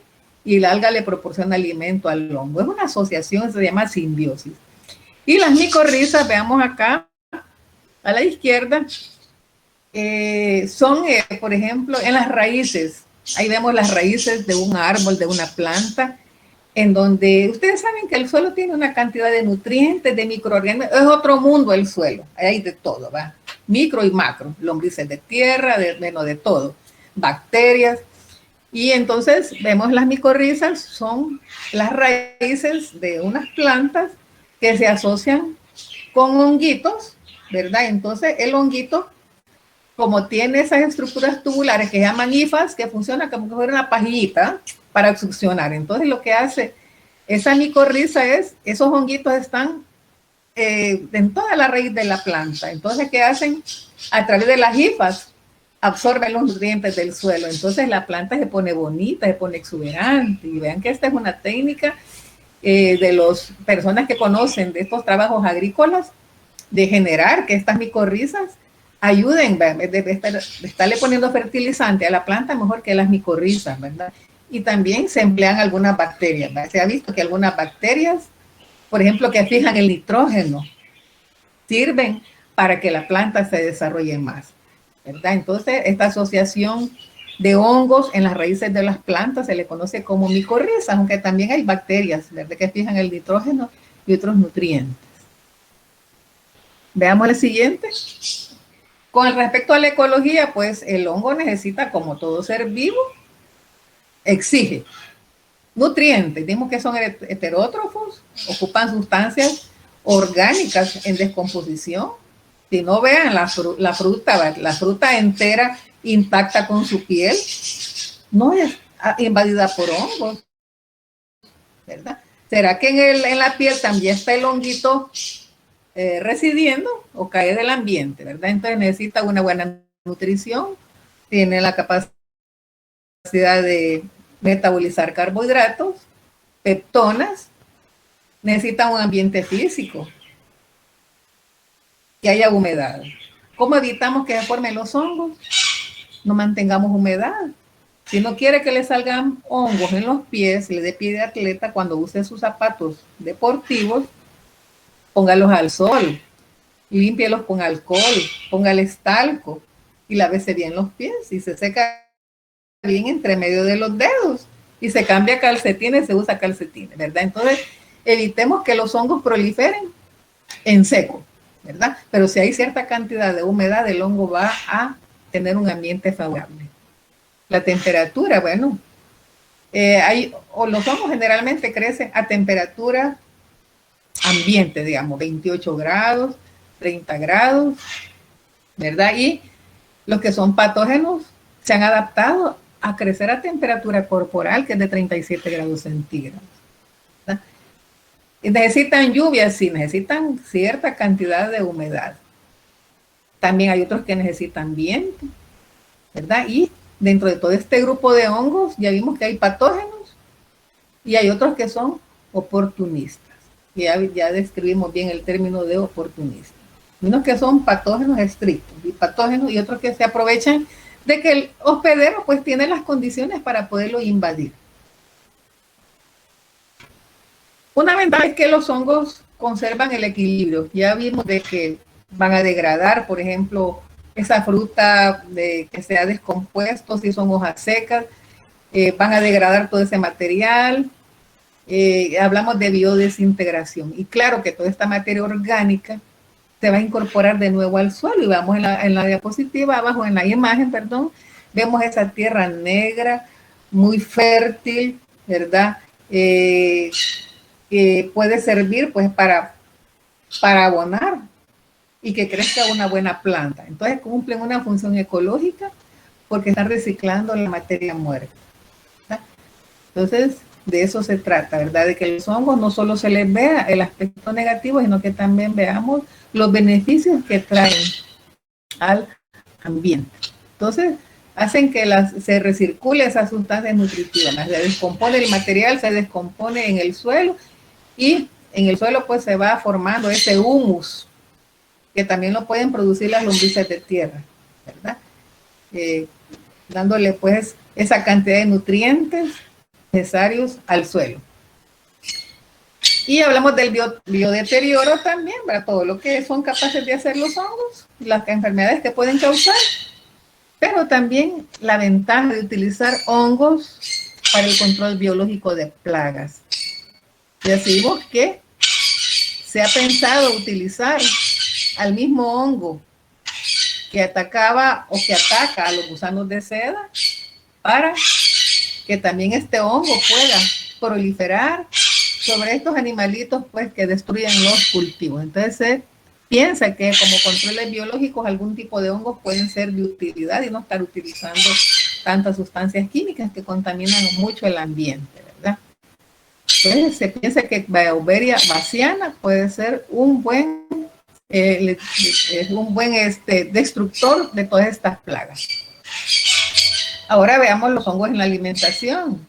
y el alga le proporciona alimento al hongo. Es una asociación, se llama simbiosis. Y las micorrizas, veamos acá, a la izquierda, son, por ejemplo, en las raíces. Ahí vemos las raíces de un árbol, de una planta, en donde ustedes saben que el suelo tiene una cantidad de nutrientes, de microorganismos, es otro mundo el suelo, hay de todo, ¿va? Micro y macro, lombrices de tierra, de todo, bacterias. Y entonces vemos las micorrizas, son las raíces de unas plantas que se asocian con honguitos, ¿verdad? Entonces el honguito, como tiene esas estructuras tubulares que se llaman hifas, que funcionan como que fuera una pajillita para succionar. Entonces lo que hace esa micorriza es, esos honguitos están en toda la raíz de la planta. Entonces, ¿qué hacen? A través de las hifas absorben los nutrientes del suelo. Entonces la planta se pone bonita, se pone exuberante. Y vean que esta es una técnica de las personas que conocen de estos trabajos agrícolas, de generar que estas micorrizas ayuden, de estarle poniendo fertilizante a la planta mejor que las micorrizas, ¿verdad? Y también se emplean algunas bacterias, ¿verdad? Se ha visto que algunas bacterias, por ejemplo, que fijan el nitrógeno, sirven para que la planta se desarrolle más, ¿verdad? Entonces, esta asociación de hongos en las raíces de las plantas se le conoce como micorrizas, aunque también hay bacterias, ¿verdad?, que fijan el nitrógeno y otros nutrientes. Veamos el siguiente. Con respecto a la ecología, pues el hongo necesita, como todo ser vivo, exige nutrientes. Dimos que son heterótrofos, ocupan sustancias orgánicas en descomposición. Si no, vean la fruta entera intacta con su piel, no es invadida por hongos, ¿verdad? ¿Será que en la piel también está el honguito residiendo o cae del ambiente, ¿verdad? Entonces necesita una buena nutrición, tiene la capacidad de metabolizar carbohidratos, peptonas, necesita un ambiente físico, que haya humedad. ¿Cómo evitamos que se formen los hongos? No mantengamos humedad. Si no quiere que le salgan hongos en los pies, le dé pie de atleta cuando use sus zapatos deportivos, póngalos al sol, límpielos con alcohol, póngale talco y lávese bien los pies y se seca bien entre medio de los dedos y se cambia calcetines, se usa calcetines, ¿verdad? Entonces, evitemos que los hongos proliferen en seco, ¿verdad? Pero si hay cierta cantidad de humedad, el hongo va a tener un ambiente favorable. La temperatura, bueno, los hongos generalmente crecen a temperatura ambiente, digamos, 28 grados, 30 grados, ¿verdad? Y los que son patógenos se han adaptado a crecer a temperatura corporal, que es de 37 grados centígrados. ¿Verdad? Y necesitan lluvia, sí, necesitan cierta cantidad de humedad. También hay otros que necesitan viento, ¿verdad? Y dentro de todo este grupo de hongos, ya vimos que hay patógenos y hay otros que son oportunistas. Ya describimos bien el término de oportunista. Unos que son patógenos estrictos y patógenos, y otros que se aprovechan de que el hospedero pues tiene las condiciones para poderlo invadir. Una ventaja es que los hongos conservan el equilibrio. Ya vimos de que van a degradar, por ejemplo, esa fruta que se ha descompuesto, si son hojas secas, van a degradar todo ese material. Hablamos de biodesintegración. Y claro que toda esta materia orgánica se va a incorporar de nuevo al suelo. Y vamos en la diapositiva, abajo en la imagen, perdón, vemos esa tierra negra, muy fértil, ¿verdad? Que puede servir pues para abonar y que crezca una buena planta. Entonces cumplen una función ecológica porque están reciclando la materia muerta. Entonces, de eso se trata, ¿verdad? De que los hongos no solo se les vea el aspecto negativo, sino que también veamos los beneficios que traen al ambiente. Entonces, hacen que se recircule esas sustancias nutritivas, se descompone el material, se descompone en el suelo y en el suelo pues se va formando ese humus que también lo pueden producir las lombrices de tierra, ¿verdad? Dándole pues esa cantidad de nutrientes necesarios al suelo. Y hablamos del biodeterioro también, para todo lo que son capaces de hacer los hongos, las enfermedades que pueden causar, pero también la ventaja de utilizar hongos para el control biológico de plagas. Y decimos que se ha pensado utilizar al mismo hongo que atacaba o que ataca a los gusanos de seda para que también este hongo pueda proliferar sobre estos animalitos pues que destruyen los cultivos. Entonces se piensa que como controles biológicos algún tipo de hongos pueden ser de utilidad y no estar utilizando tantas sustancias químicas que contaminan mucho el ambiente, ¿verdad? Entonces se piensa que Beauveria bassiana puede ser un buen destructor de todas estas plagas. Ahora veamos los hongos en la alimentación.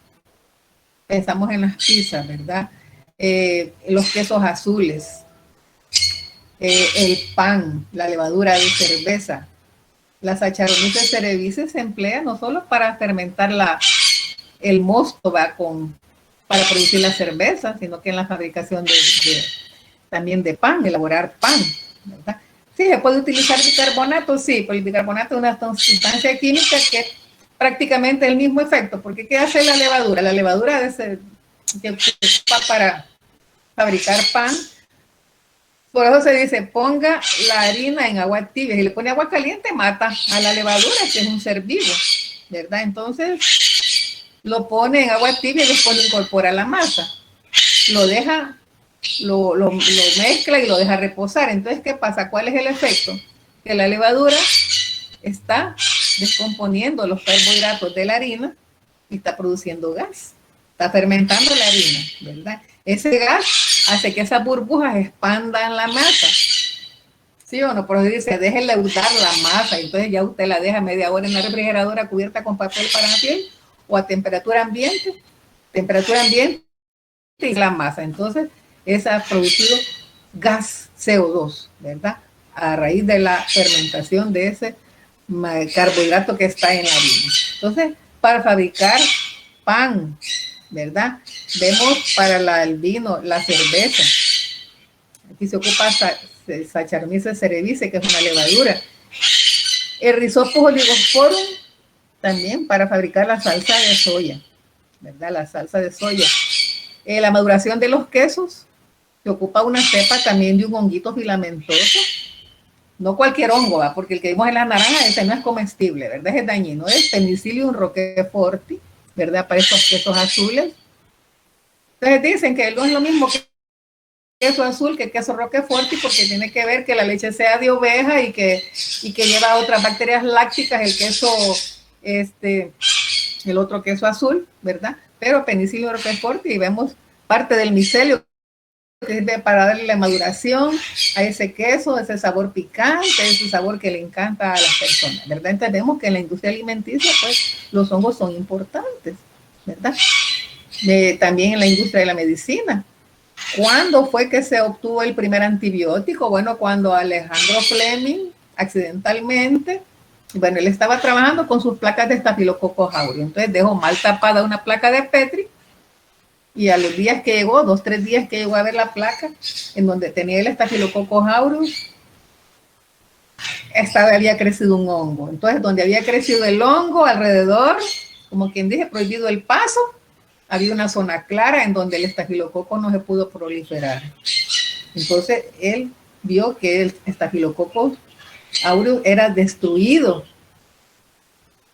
Pensamos en las pizzas, ¿verdad? Los quesos azules, el pan, la levadura de cerveza. La Saccharomyces cerevisiae se emplea no solo para fermentar el mosto para producir la cerveza, sino que en la fabricación también de pan, elaborar pan, ¿verdad? Sí, se puede utilizar bicarbonato, sí, pero el bicarbonato es una sustancia química que prácticamente el mismo efecto, porque ¿qué hace la levadura? La levadura que ocupa para fabricar pan, por eso se dice, ponga la harina en agua tibia, si le pone agua caliente mata a la levadura, que es un ser vivo, ¿verdad? Entonces lo pone en agua tibia y después lo incorpora a la masa, lo deja, lo mezcla y lo deja reposar. Entonces, ¿qué pasa? ¿Cuál es el efecto? Que la levadura está descomponiendo los carbohidratos de la harina y está produciendo gas, está fermentando la harina, ¿verdad? Ese gas hace que esas burbujas expandan la masa, ¿sí o no? Por eso dice, deje leudar la masa, entonces ya usted la deja media hora en la refrigeradora cubierta con papel para la piel o a temperatura ambiente y la masa, entonces esa ha producido gas CO2, ¿verdad? A raíz de la fermentación de ese carbohidrato que está en la harina. Entonces, para fabricar pan, ¿verdad? Vemos para el vino, la cerveza. Aquí se ocupa Saccharomyces cerevisiae, que es una levadura. El Rhizopus oligosporum, también para fabricar la salsa de soya, ¿verdad? La salsa de soya. La maduración de los quesos, se ocupa una cepa también de un honguito filamentoso. No cualquier hongo, ¿verdad? Porque el que vimos en la naranja, ese no es comestible, ¿verdad? Es dañino. Es Penicillium roqueforti, ¿verdad? Para estos quesos azules. Entonces dicen que no es lo mismo que queso azul que queso roqueforti, porque tiene que ver que la leche sea de oveja y que lleva otras bacterias lácticas, el queso, el otro queso azul, ¿verdad? Pero Penicillium roqueforti, y vemos parte del micelio que sirve para darle la maduración a ese queso, ese sabor picante, ese sabor que le encanta a las personas, ¿verdad? Entendemos que en la industria alimenticia, pues, los hongos son importantes, ¿verdad? También en la industria de la medicina. ¿Cuándo fue que se obtuvo el primer antibiótico? Bueno, cuando Alejandro Fleming, accidentalmente, bueno, él estaba trabajando con sus placas de Staphylococcus aureus, entonces dejó mal tapada una placa de Petri, y a los días que llegó, 2-3 días que llegó a ver la placa, en donde tenía el Staphylococcus aureus, había crecido un hongo. Entonces, donde había crecido el hongo, alrededor, como quien dice, prohibido el paso, había una zona clara en donde el estafilococo no se pudo proliferar. Entonces, él vio que el Staphylococcus aureus era destruido,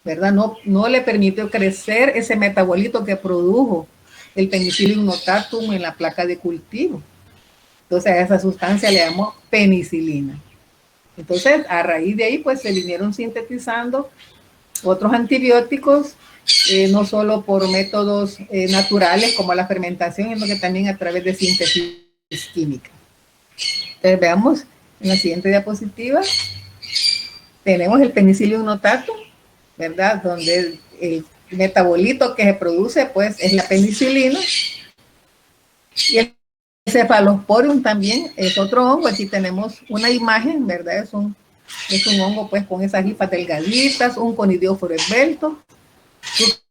¿verdad? No le permitió crecer ese metabolito que produjo el Penicillium notatum en la placa de cultivo. Entonces a esa sustancia le llamó penicilina. Entonces a raíz de ahí pues se vinieron sintetizando otros antibióticos no solo por métodos naturales como la fermentación, sino que también a través de síntesis química. Entonces veamos en la siguiente diapositiva, tenemos el Penicillium notatum, ¿verdad? Donde el metabolito que se produce pues es la penicilina, y el Cephalosporium también es otro hongo. Aquí tenemos una imagen, ¿verdad? Es un hongo pues con esas hifas delgaditas, un conidióforo esbelto, sus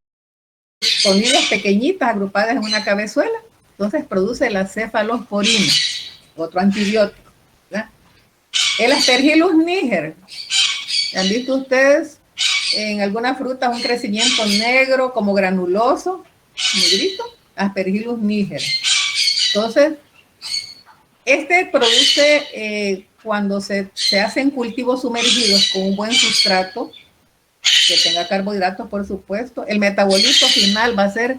conidias pequeñitas agrupadas en una cabezuela. Entonces produce la cefalosporina, otro antibiótico, ¿verdad? El Aspergillus niger, ¿han visto ustedes en alguna fruta un crecimiento negro como granuloso, negrito? Aspergillus niger. Entonces, este produce cuando se hacen cultivos sumergidos con un buen sustrato, que tenga carbohidratos, por supuesto, el metabolito final va a ser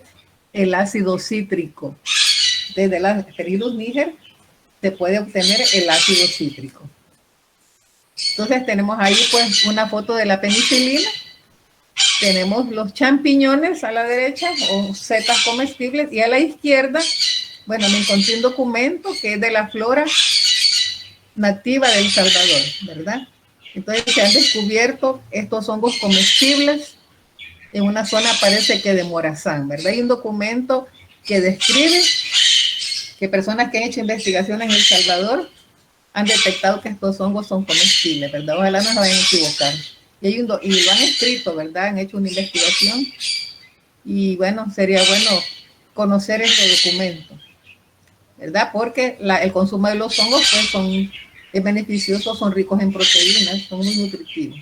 el ácido cítrico. Desde el Aspergillus niger se puede obtener el ácido cítrico. Entonces tenemos ahí pues una foto de la penicilina, tenemos los champiñones a la derecha o setas comestibles, y a la izquierda, bueno, me encontré un documento que es de la flora nativa de El Salvador, ¿verdad? Entonces se han descubierto estos hongos comestibles en una zona, parece que de Morazán, ¿verdad? Hay un documento que describe que personas que han hecho investigaciones en El Salvador han detectado que estos hongos son comestibles, ¿verdad? Ojalá no se vayan a equivocar. Y lo han escrito, ¿verdad? Han hecho una investigación y bueno, sería bueno conocer este documento, ¿verdad? Porque el consumo de los hongos pues es beneficioso, son ricos en proteínas, son muy nutritivos.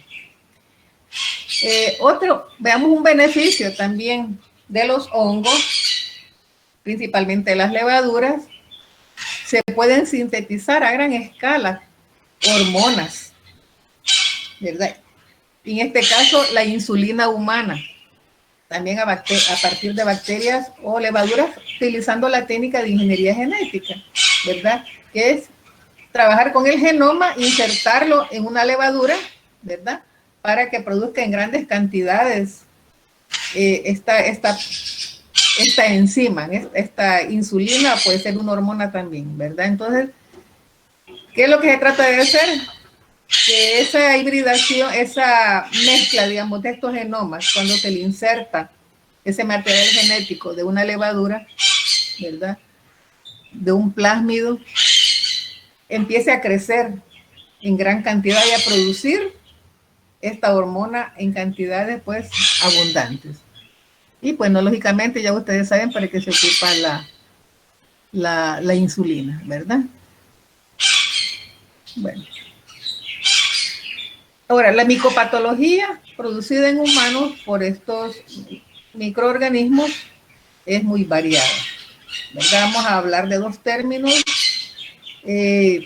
Veamos un beneficio también de los hongos, principalmente las levaduras. Se pueden sintetizar a gran escala hormonas, ¿verdad? En este caso, la insulina humana, también a partir de bacterias o levaduras, utilizando la técnica de ingeniería genética, ¿verdad? Que es trabajar con el genoma, insertarlo en una levadura, ¿verdad? Para que produzca en grandes cantidades esta enzima, esta insulina puede ser una hormona también, ¿verdad? Entonces, ¿qué es lo que se trata de hacer? Que esa hibridación, esa mezcla, digamos, de estos genomas, cuando se le inserta ese material genético de una levadura, ¿verdad? De un plásmido, empiece a crecer en gran cantidad y a producir esta hormona en cantidades, pues, abundantes. Y, pues, no, lógicamente, ya ustedes saben para qué se ocupa la insulina, ¿verdad? Bueno. Ahora, la micopatología producida en humanos por estos microorganismos es muy variada, ¿verdad? Vamos a hablar de dos términos en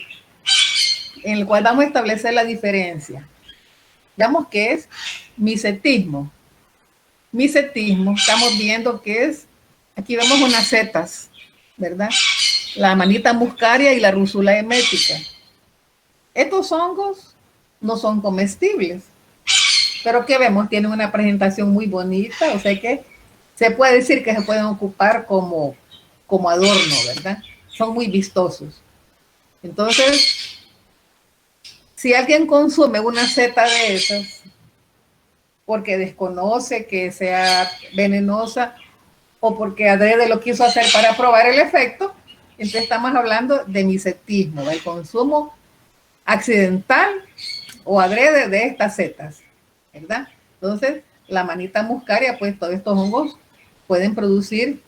el cual vamos a establecer la diferencia. Digamos que es micetismo. Micetismo, estamos viendo que es, aquí vemos unas setas, ¿verdad? La manita muscaria y la rúsula emética. Estos hongos no son comestibles, pero ¿qué vemos? Tienen una presentación muy bonita, o sea que se puede decir que se pueden ocupar como adorno, ¿verdad? Son muy vistosos. Entonces, si alguien consume una seta de esas porque desconoce que sea venenosa o porque adrede lo quiso hacer para probar el efecto, entonces estamos hablando de micetismo, del consumo accidental o adrede de estas setas, ¿verdad? Entonces, la manita muscaria, pues todos estos hongos pueden producir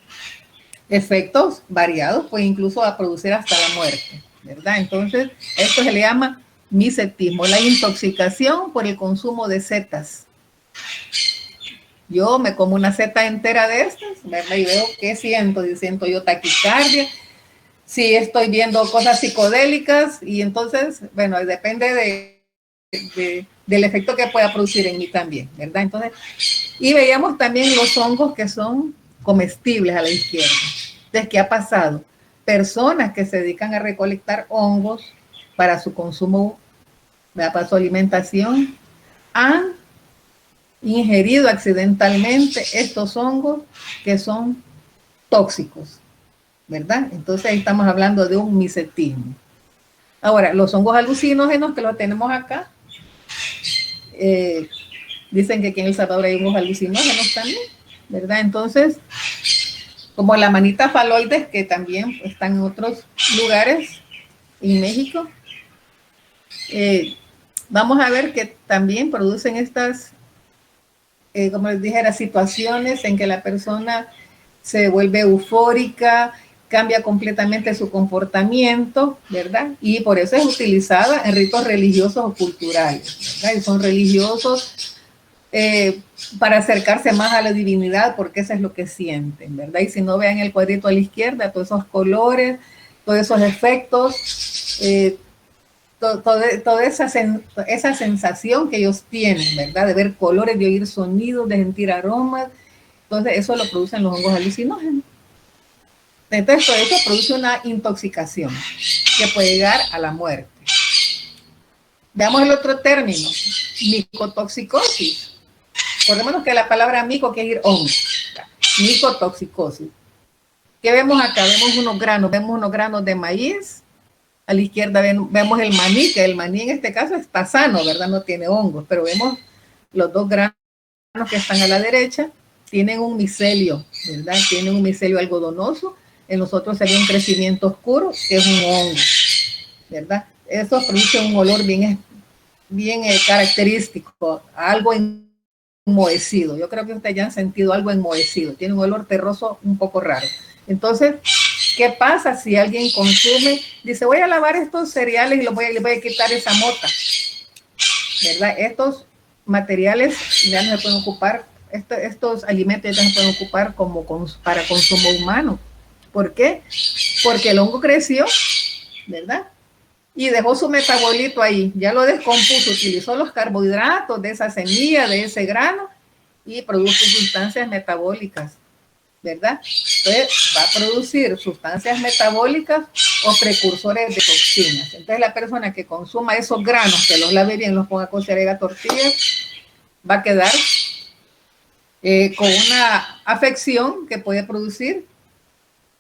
efectos variados, pues incluso a producir hasta la muerte, ¿verdad? Entonces, esto se le llama micetismo, la intoxicación por el consumo de setas. Yo me como una seta entera de estas, ¿verdad? Y veo qué siento, y siento yo taquicardia, si estoy viendo cosas psicodélicas, y entonces, bueno, depende del efecto que pueda producir en mí también, ¿verdad? Entonces, y veíamos también los hongos que son comestibles a la izquierda. Entonces, ¿qué ha pasado? Personas que se dedican a recolectar hongos para su consumo, para su alimentación, han ingerido accidentalmente estos hongos que son tóxicos, ¿verdad? Entonces ahí estamos hablando de un micetismo. Ahora, los hongos alucinógenos que los tenemos acá, dicen que aquí en El Salvador hay hongos alucinógenos también, ¿verdad? Entonces, como la manita faloides, que también están en otros lugares, en México, vamos a ver que también producen estas, como les dijera, situaciones en que la persona se vuelve eufórica, cambia completamente su comportamiento, ¿verdad? Y por eso es utilizada en ritos religiosos o culturales, ¿verdad? Y son religiosos para acercarse más a la divinidad, porque eso es lo que sienten, ¿verdad? Y si no, vean el cuadrito a la izquierda, todos esos colores, todos esos efectos, toda esa sensación que ellos tienen, ¿verdad? De ver colores, de oír sonidos, de sentir aromas. Entonces, eso lo producen los hongos alucinógenos. Entonces, todo eso produce una intoxicación que puede llegar a la muerte. Veamos el otro término, micotoxicosis. Recordemos que la palabra mico quiere decir hongo. Micotoxicosis. ¿Qué vemos acá? Vemos unos granos de maíz. A la izquierda vemos el maní, que el maní en este caso está sano, ¿verdad? No tiene hongos, pero vemos los dos granos que están a la derecha, tienen un micelio, ¿verdad? Tienen un micelio algodonoso. En los otros sería un crecimiento oscuro, que es un hongo, ¿verdad? Eso produce un olor bien característico, algo enmohecido. Yo creo que ustedes ya han sentido algo enmohecido. Tiene un olor terroso un poco raro. Entonces, ¿qué pasa si alguien consume? Dice, voy a lavar estos cereales y les voy a quitar esa mota, ¿verdad? Estos materiales ya no se pueden ocupar, estos alimentos ya no se pueden ocupar para consumo humano. ¿Por qué? Porque el hongo creció, ¿verdad? Y dejó su metabolito ahí, ya lo descompuso, utilizó los carbohidratos de esa semilla, de ese grano, y produjo sustancias metabólicas, ¿verdad? Entonces va a producir sustancias metabólicas o precursores de toxinas. Entonces la persona que consuma esos granos, que los lave bien, los ponga a cocer en tortillas, va a quedar con una afección que puede producir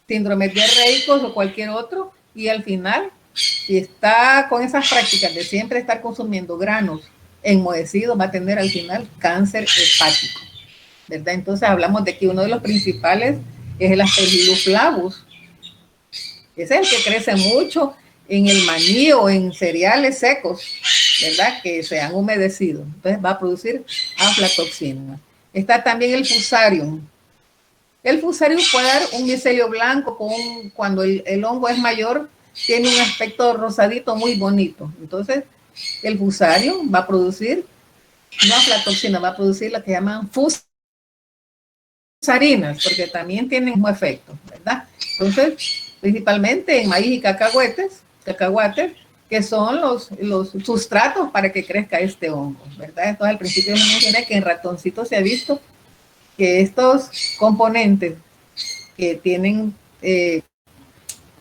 síndromes diarreicos o cualquier otro, y al final, si está con esas prácticas de siempre estar consumiendo granos enmohecidos, va a tener al final cáncer hepático, ¿verdad? Entonces hablamos de que uno de los principales es el Aspergillus flavus. Ese es el que crece mucho en el maní o en cereales secos, ¿verdad? Que se han humedecido. Entonces va a producir aflatoxina. Está también el fusarium. El fusarium puede dar un micelio blanco cuando el hongo es mayor, tiene un aspecto rosadito muy bonito. Entonces, el fusarium va a producir, no aflatoxina, va a producir lo que llaman fusarinas, porque también tienen un efecto, ¿verdad? Entonces, principalmente en maíz y cacahuates, que son los sustratos para que crezca este hongo, ¿verdad? Entonces, al principio les mencioné que en ratoncitos se ha visto que estos componentes que tienen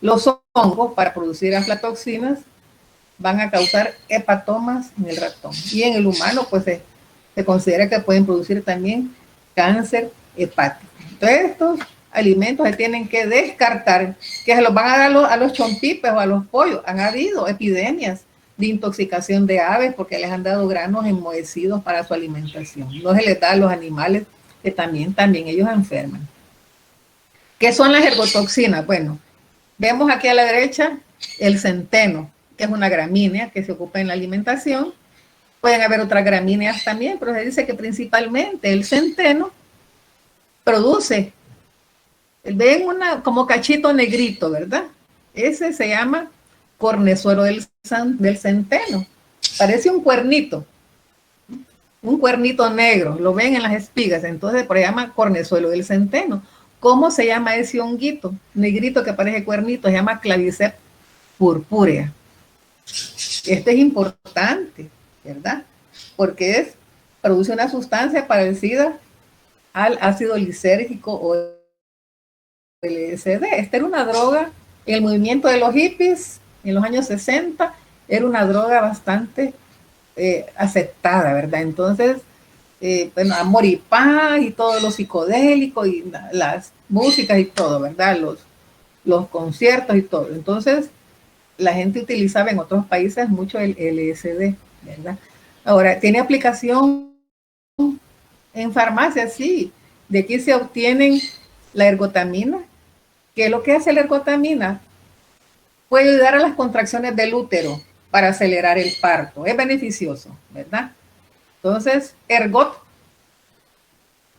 los hongos para producir aflatoxinas van a causar hepatomas en el ratón. Y en el humano, pues se considera que pueden producir también cáncer hepático. Entonces, estos alimentos se tienen que descartar, que se los van a dar a los chompipes o a los pollos. Han habido epidemias de intoxicación de aves porque les han dado granos enmohecidos para su alimentación. No se les da a los animales que también ellos enferman. ¿Qué son las ergotoxinas? Bueno, vemos aquí a la derecha el centeno, que es una gramínea que se ocupa en la alimentación. Pueden haber otras gramíneas también, pero se dice que principalmente el centeno produce, ven como cachito negrito, ¿verdad? Ese se llama cornezuelo del centeno. Parece un cuernito negro, lo ven en las espigas, entonces por ahí se llama cornezuelo del centeno. ¿Cómo se llama ese honguito negrito que parece cuernito? Se llama Claviceps purpurea. Este es importante, ¿verdad? Porque produce una sustancia parecida al ácido lisérgico o LSD. Esta era una droga en el movimiento de los hippies en los años 60, era una droga bastante aceptada, ¿verdad? Entonces, bueno, amor y paz y todo lo psicodélico y las músicas y todo, ¿verdad? Los conciertos y todo. Entonces, la gente utilizaba en otros países mucho el LSD, ¿verdad? Ahora, ¿tiene aplicación en farmacia? Sí. De aquí se obtienen la ergotamina. ¿Qué es lo que hace la ergotamina? Puede ayudar a las contracciones del útero para acelerar el parto. Es beneficioso, ¿verdad? Entonces, ergot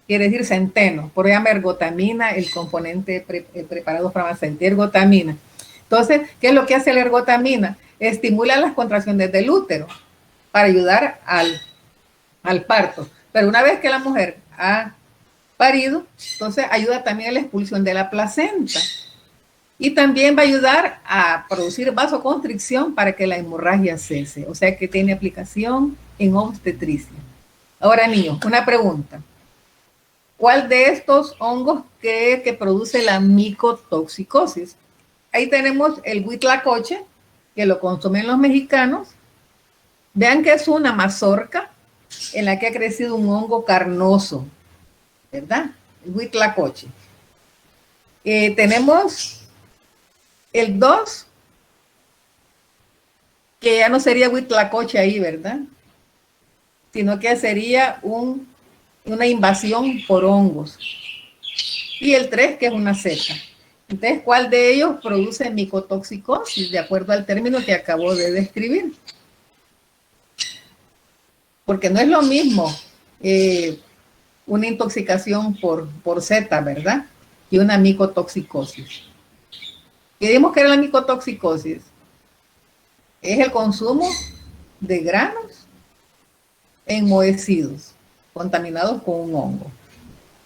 quiere decir centeno, por eso llama ergotamina, el componente preparado farmacéutico, ergotamina. Entonces, ¿qué es lo que hace la ergotamina? Estimula las contracciones del útero para ayudar al parto. Pero una vez que la mujer ha parido, entonces ayuda también a la expulsión de la placenta. Y también va a ayudar a producir vasoconstricción para que la hemorragia cese. O sea que tiene aplicación en obstetricia. Ahora, niños, una pregunta. ¿Cuál de estos hongos cree que produce la micotoxicosis? Ahí tenemos el huitlacoche, que lo consumen los mexicanos. Vean que es una mazorca en la que ha crecido un hongo carnoso, ¿verdad? El huitlacoche. Tenemos el 2, que ya no sería huitlacoche ahí, ¿verdad? Sino que sería una invasión por hongos. Y el 3, que es una seta. Entonces, ¿cuál de ellos produce micotoxicosis? De acuerdo al término que acabo de describir. Porque no es lo mismo una intoxicación por seta, ¿verdad? Y una micotoxicosis. ¿Qué dijimos que era la micotoxicosis? Es el consumo de granos enmohecidos, contaminados con un hongo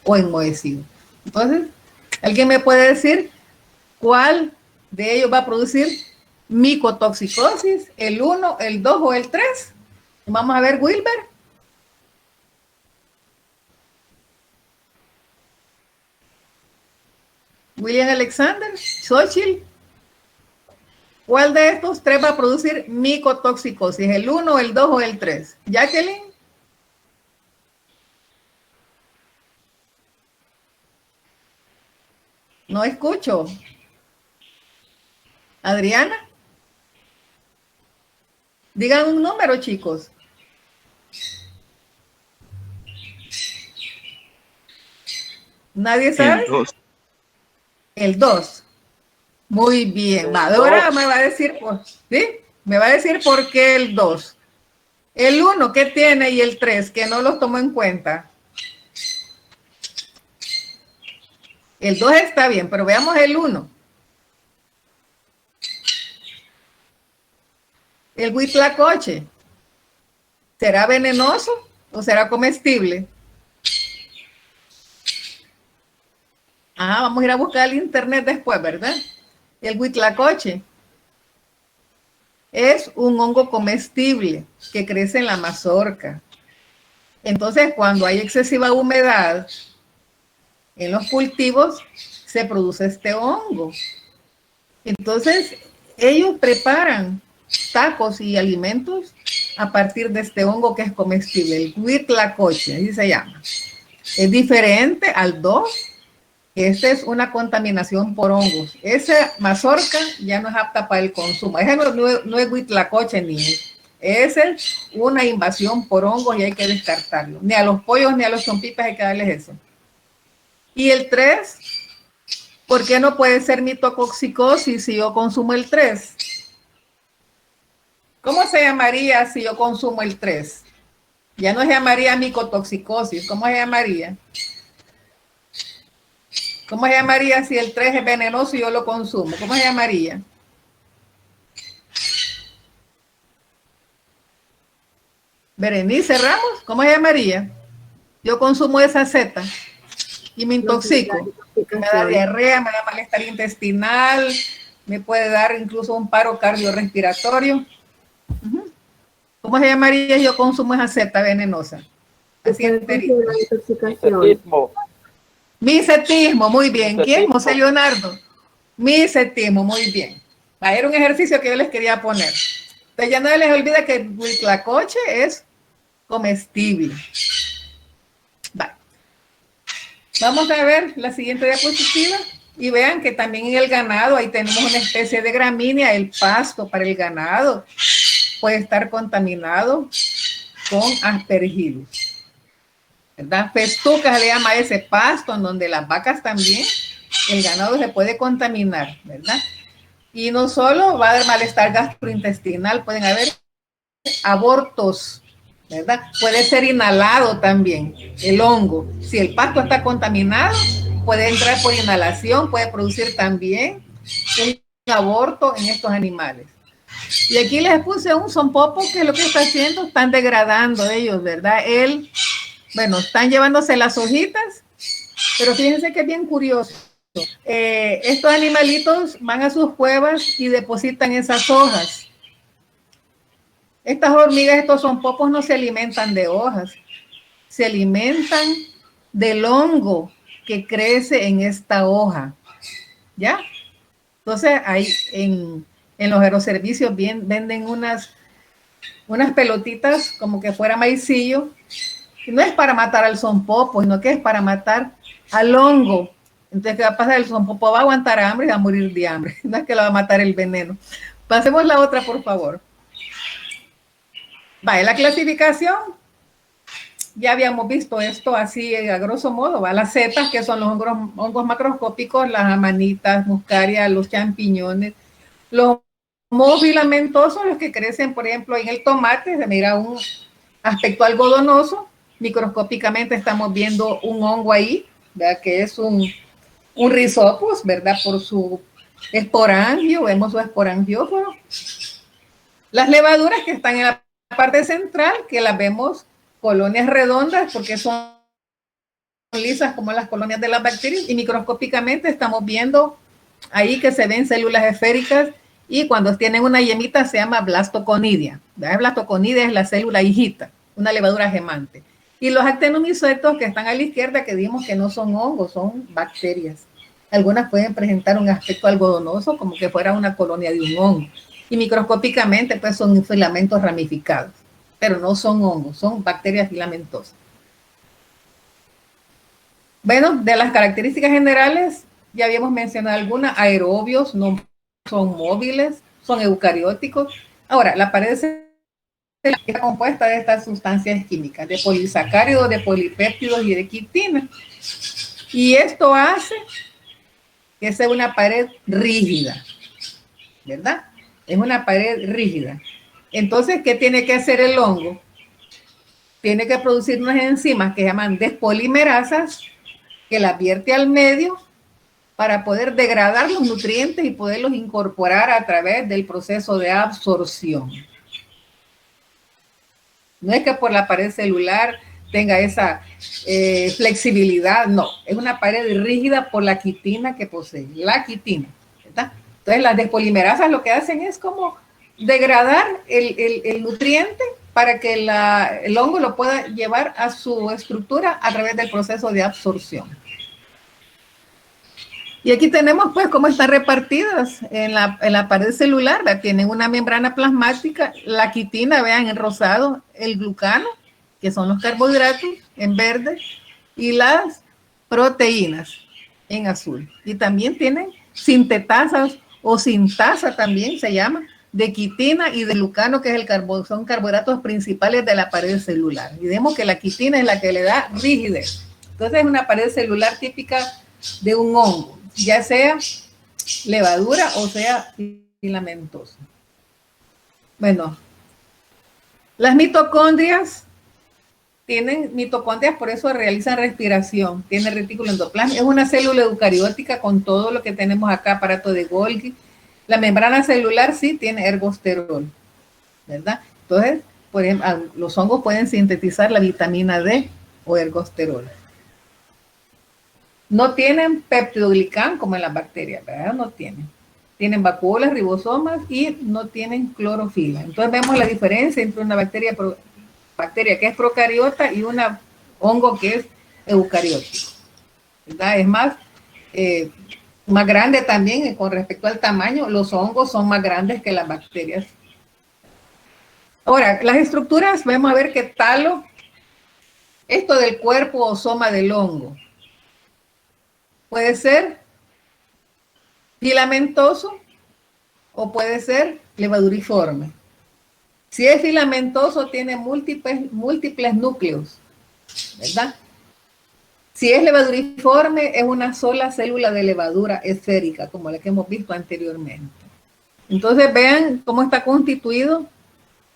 o enmohecidos. Entonces, ¿alguien me puede decir cuál de ellos va a producir micotoxicosis? ¿El 1, el 2 o el 3? Vamos a ver, Wilber. William Alexander, Xochitl. ¿Cuál de estos 3 va a producir micotoxicosis? ¿El 1, el 2 o el 3? Jacqueline. No escucho. Adriana. Digan un número, chicos. ¿Nadie sabe? El 2. El 2. Muy bien. Ahora me va a decir, ¿sí? Me va a decir por qué el 2. El 1, ¿qué tiene? Y el 3, que no los tomo en cuenta. El 2 está bien, pero veamos el 1. El huitlacoche. ¿Será venenoso o será comestible? Vamos a ir a buscar el internet después, ¿verdad? El huitlacoche es un hongo comestible que crece en la mazorca. Entonces, cuando hay excesiva humedad en los cultivos, se produce este hongo. Entonces, ellos preparan tacos y alimentos a partir de este hongo que es comestible, el huitlacoche, así se llama. Es diferente al 2. Esta es una contaminación por hongos. Esa mazorca ya no es apta para el consumo. Esa no es huitlacoche ni es una invasión por hongos y hay que descartarlo. Ni a los pollos ni a los chompipas hay que darles eso. Y el 3, ¿por qué no puede ser micotoxicosis si yo consumo el 3? ¿Cómo se llamaría si yo consumo el 3? Ya no se llamaría micotoxicosis. ¿Cómo se llamaría? ¿Cómo se llamaría si el 3 es venenoso y yo lo consumo? ¿Cómo se llamaría? Berenice Ramos, ¿cómo se llamaría? Yo consumo esa seta y me intoxico. Me da diarrea, me da malestar intestinal, me puede dar incluso un paro cardiorrespiratorio. ¿Cómo se llamaría si yo consumo esa seta venenosa? Así enterita. Misetismo, muy bien. ¿Quién? José Leonardo. Misetismo, muy bien. Era un ejercicio que yo les quería poner. Entonces ya no les olvida que el huitlacoche es comestible. Vamos a ver la siguiente diapositiva y vean que también en el ganado ahí tenemos una especie de gramínea, el pasto para el ganado puede estar contaminado con aspergillus, ¿verdad? Festuca se le llama ese pasto en donde las vacas también, el ganado se puede contaminar, ¿verdad? Y no solo va a haber malestar gastrointestinal, pueden haber abortos, ¿verdad? Puede ser inhalado también el hongo. Si el pasto está contaminado, puede entrar por inhalación, puede producir también un aborto en estos animales. Y aquí les puse un sonpopo que lo que está haciendo, están degradando ellos, ¿verdad? Bueno, están llevándose las hojitas, pero fíjense que es bien curioso. Estos animalitos van a sus cuevas y depositan esas hojas. Estas hormigas, estos sonpopos no se alimentan de hojas, se alimentan del hongo que crece en esta hoja, ¿ya? Entonces, ahí en los aeroservicios venden unas pelotitas como que fuera maicillo, y no es para matar al sonpopo, sino que es para matar al hongo. Entonces, ¿qué va a pasar? El sonpopo va a aguantar hambre y va a morir de hambre, no es que lo va a matar el veneno. Pasemos la otra, por favor. Vale, la clasificación, ya habíamos visto esto así a grosso modo, ¿va? Las setas, que son los hongos macroscópicos, las amanitas, muscaria, los champiñones, los mohos filamentosos, los que crecen, por ejemplo, en el tomate, se mira un aspecto algodonoso, microscópicamente estamos viendo un hongo ahí, ¿verdad? Que es un Rhizopus, ¿verdad? Por su esporangio, vemos su esporangióforo. Las levaduras que están en la parte central, que las vemos colonias redondas porque son lisas como las colonias de las bacterias, y microscópicamente estamos viendo ahí que se ven células esféricas, y cuando tienen una yemita se llama blastoconidia. La blastoconidia es la célula hijita, una levadura gemante. Y los actinomycetos que están a la izquierda, que dijimos que no son hongos, son bacterias. Algunas pueden presentar un aspecto algodonoso como que fuera una colonia de un hongo. Y microscópicamente pues son filamentos ramificados, pero no son hongos, son bacterias filamentosas. Bueno, de las características generales, ya habíamos mencionado algunas: aerobios, no son móviles, son eucarióticos. Ahora, la pared está compuesta de estas sustancias químicas, de polisacáridos, de polipéptidos y de quitina. Y esto hace que sea una pared rígida, ¿verdad? Es una pared rígida. Entonces, ¿qué tiene que hacer el hongo? Tiene que producir unas enzimas que se llaman despolimerasas, que las vierte al medio para poder degradar los nutrientes y poderlos incorporar a través del proceso de absorción. No es que por la pared celular tenga esa flexibilidad, no, es una pared rígida por la quitina que posee, la quitina, ¿verdad? Entonces las despolimerasas lo que hacen es como degradar el nutriente para que el hongo lo pueda llevar a su estructura a través del proceso de absorción. Y aquí tenemos pues cómo están repartidas en la pared celular, ¿verdad? Tienen una membrana plasmática, la quitina, vean en rosado, el glucano, que son los carbohidratos, en verde, y las proteínas en azul. Y también tienen sintetasas o sintasa también se llama, de quitina y de glucano, que es son carbohidratos principales de la pared celular. Y vemos que la quitina es la que le da rigidez. Entonces es una pared celular típica de un hongo, ya sea levadura o sea filamentosa. Bueno, las mitocondrias tienen mitocondrias, por eso realizan respiración, tiene retículo endoplasmático, es una célula eucariótica con todo lo que tenemos acá, aparato de Golgi. La membrana celular sí tiene ergosterol, ¿verdad? Entonces, por ejemplo, los hongos pueden sintetizar la vitamina D o ergosterol. No tienen peptidoglicán como en las bacterias, ¿verdad? No tienen. Tienen vacuolas, ribosomas y no tienen clorofila. Entonces vemos la diferencia entre una bacteria que es procariota y un hongo que es eucariótico, ¿verdad? Es más grande también con respecto al tamaño. Los hongos son más grandes que las bacterias. Ahora, las estructuras, vamos a ver qué talo, esto del cuerpo o soma del hongo. Puede ser filamentoso o puede ser levaduriforme. Si es filamentoso, tiene múltiples núcleos, ¿verdad? Si es levaduriforme, es una sola célula de levadura esférica, como la que hemos visto anteriormente. Entonces, vean cómo está constituido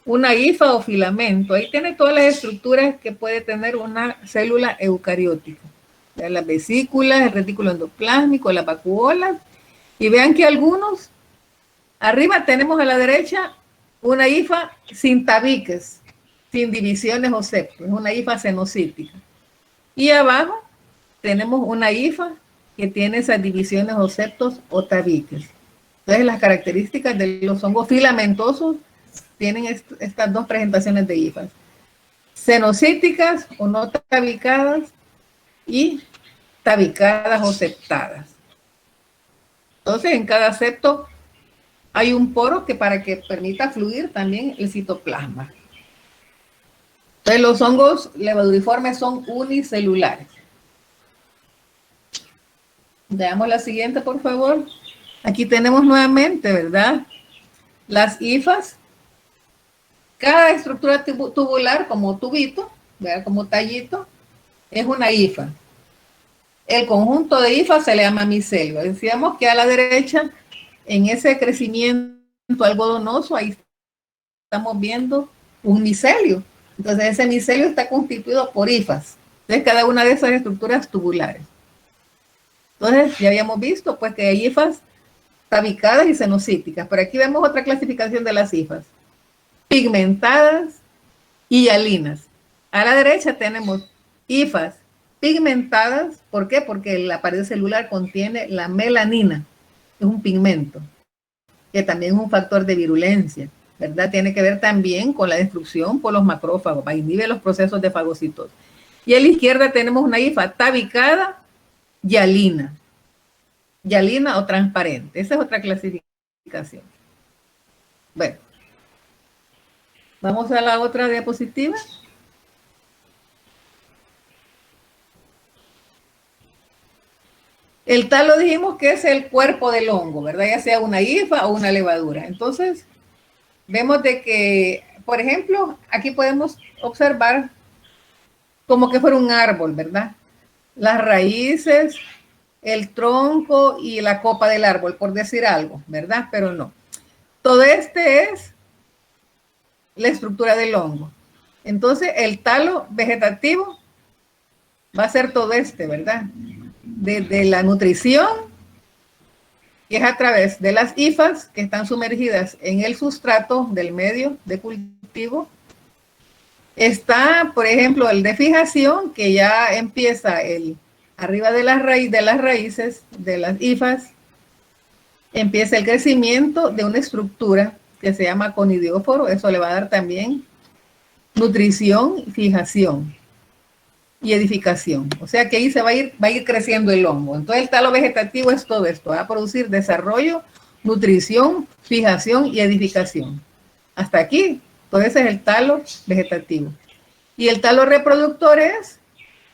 una hifa o filamento. Ahí tiene todas las estructuras que puede tener una célula eucariótica. Vean las vesículas, el retículo endoplásmico, las vacuolas. Y vean que algunos, arriba tenemos a la derecha una hifa sin tabiques, sin divisiones o septos, una hifa cenocítica. Y abajo tenemos una hifa que tiene esas divisiones o septos o tabiques. Entonces, las características de los hongos filamentosos tienen estas dos presentaciones de hifas: cenocíticas o no tabicadas y tabicadas o septadas. Entonces, en cada septo hay un poro para que permita fluir también el citoplasma. Entonces, los hongos levaduriformes son unicelulares. Veamos la siguiente, por favor. Aquí tenemos nuevamente, ¿verdad?, las hifas. Cada estructura tubular, como tubito, ¿verdad?, como tallito, es una hifa. El conjunto de hifas se le llama micelio. Decíamos que a la derecha, en ese crecimiento algodonoso, ahí estamos viendo un micelio. Entonces, ese micelio está constituido por hifas. Entonces, cada una de esas estructuras tubulares. Entonces, ya habíamos visto pues que hay hifas tabicadas y cenocíticas. Pero aquí vemos otra clasificación de las hifas: pigmentadas y hialinas. A la derecha tenemos hifas pigmentadas. ¿Por qué? Porque la pared celular contiene la melanina, es un pigmento, que también es un factor de virulencia, ¿verdad? Tiene que ver también con la destrucción por los macrófagos, inhibe los procesos de fagocitosis. Y a la izquierda tenemos una hifa tabicada hialina. Hialina o transparente. Esa es otra clasificación. Bueno, vamos a la otra diapositiva. El talo dijimos que es el cuerpo del hongo, ¿verdad? Ya sea una hifa o una levadura. Entonces, vemos de que, por ejemplo, aquí podemos observar como que fuera un árbol, ¿verdad? Las raíces, el tronco y la copa del árbol, por decir algo, ¿verdad? Pero no. Todo este es la estructura del hongo. Entonces, el talo vegetativo va a ser todo este, ¿verdad? Desde la nutrición, que es a través de las hifas que están sumergidas en el sustrato del medio de cultivo. Está, por ejemplo, el de fijación, que ya empieza arriba de las raíces de las hifas, empieza el crecimiento de una estructura que se llama conidióforo. Eso le va a dar también nutrición, fijación y edificación. O sea que ahí va a ir creciendo el hongo. Entonces, el talo vegetativo es todo esto: va a producir desarrollo, nutrición, fijación y edificación. Hasta aquí, todo ese es el talo vegetativo. Y el talo reproductor es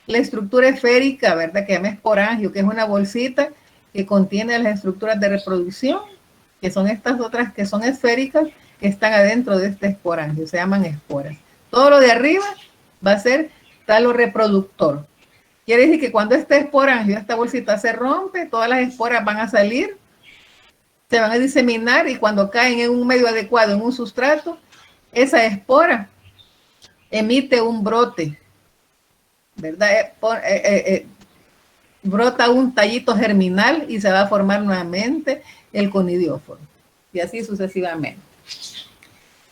la estructura esférica, ¿verdad?, que se llama esporangio, que es una bolsita que contiene las estructuras de reproducción, que son estas otras que son esféricas, que están adentro de este esporangio, se llaman esporas. Todo lo de arriba va a ser talo reproductor. Quiere decir que cuando este esporangio, esta bolsita se rompe, todas las esporas van a salir, se van a diseminar, y cuando caen en un medio adecuado, en un sustrato, esa espora emite un brote, ¿verdad? Brota un tallito germinal y se va a formar nuevamente el conidióforo, y así sucesivamente.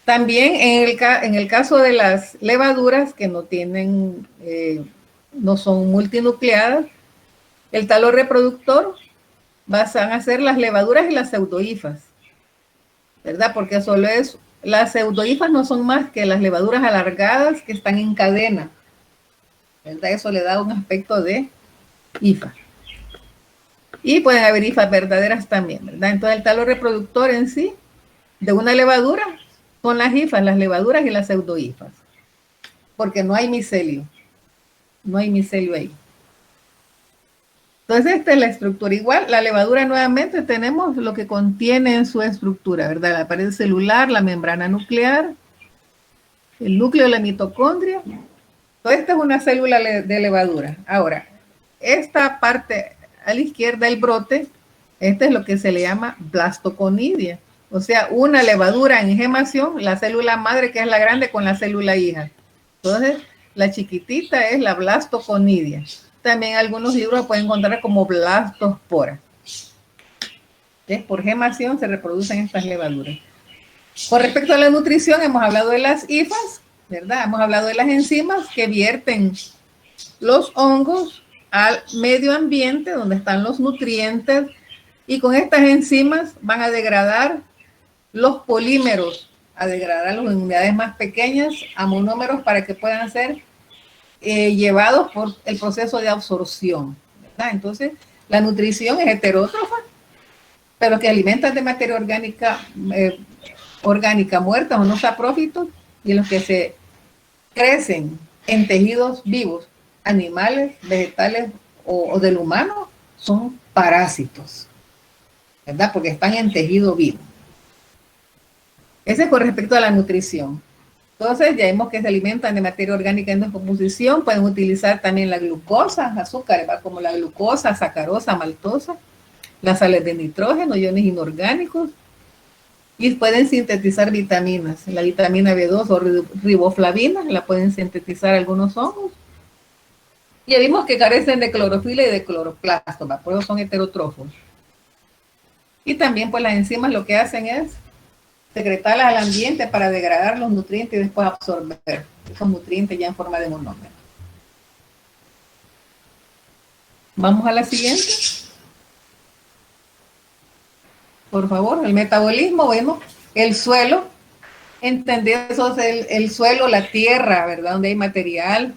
También en el caso de las levaduras que no tienen, no son multinucleadas, el talo reproductor van a ser las levaduras y las pseudohifas, ¿verdad? Porque solo es, las pseudohifas no son más que las levaduras alargadas que están en cadena, ¿verdad? Eso le da un aspecto de hifa. Y pueden haber hifas verdaderas también, ¿verdad? Entonces, el talo reproductor en sí de una levadura son las hifas, las levaduras y las pseudohifas, porque no hay micelio ahí. Entonces, esta es la estructura. Igual, la levadura nuevamente tenemos lo que contiene en su estructura, ¿verdad? La pared celular, la membrana nuclear, el núcleo de la mitocondria. Toda esta es una célula de levadura. Ahora, esta parte a la izquierda, el brote, este es lo que se le llama blastoconidia. O sea, una levadura en gemación, la célula madre que es la grande con la célula hija. Entonces, la chiquitita es la blastoconidia. También algunos libros pueden encontrar como blastospora. Por gemación se reproducen estas levaduras. Con respecto a la nutrición, hemos hablado de las hifas, ¿verdad? Hemos hablado de las enzimas que vierten los hongos al medio ambiente donde están los nutrientes, y con estas enzimas van a degradar los polímeros, a degradarlos en unidades más pequeñas, a monómeros, para que puedan ser llevados por el proceso de absorción, ¿verdad? Entonces, la nutrición es heterótrofa, pero que alimentan de materia orgánica muerta o no saprófitos, y los que se crecen en tejidos vivos, animales, vegetales o del humano, son parásitos, ¿verdad? Porque están en tejido vivo. Ese es con respecto a la nutrición. Entonces, ya vimos que se alimentan de materia orgánica en descomposición. Pueden utilizar también la glucosa, azúcares, como la glucosa, sacarosa, maltosa, las sales de nitrógeno, iones inorgánicos, y pueden sintetizar vitaminas. La vitamina B2 o riboflavina la pueden sintetizar algunos hongos. Ya vimos que carecen de clorofila y de cloroplasto, por eso son heterótrofos. Y también, pues, las enzimas lo que hacen es secretarlas al ambiente para degradar los nutrientes y después absorber esos nutrientes ya en forma de monómero. Vamos a la siguiente. Por favor, el metabolismo, bueno, el suelo, entender eso es el suelo, la tierra, ¿verdad? Donde hay material,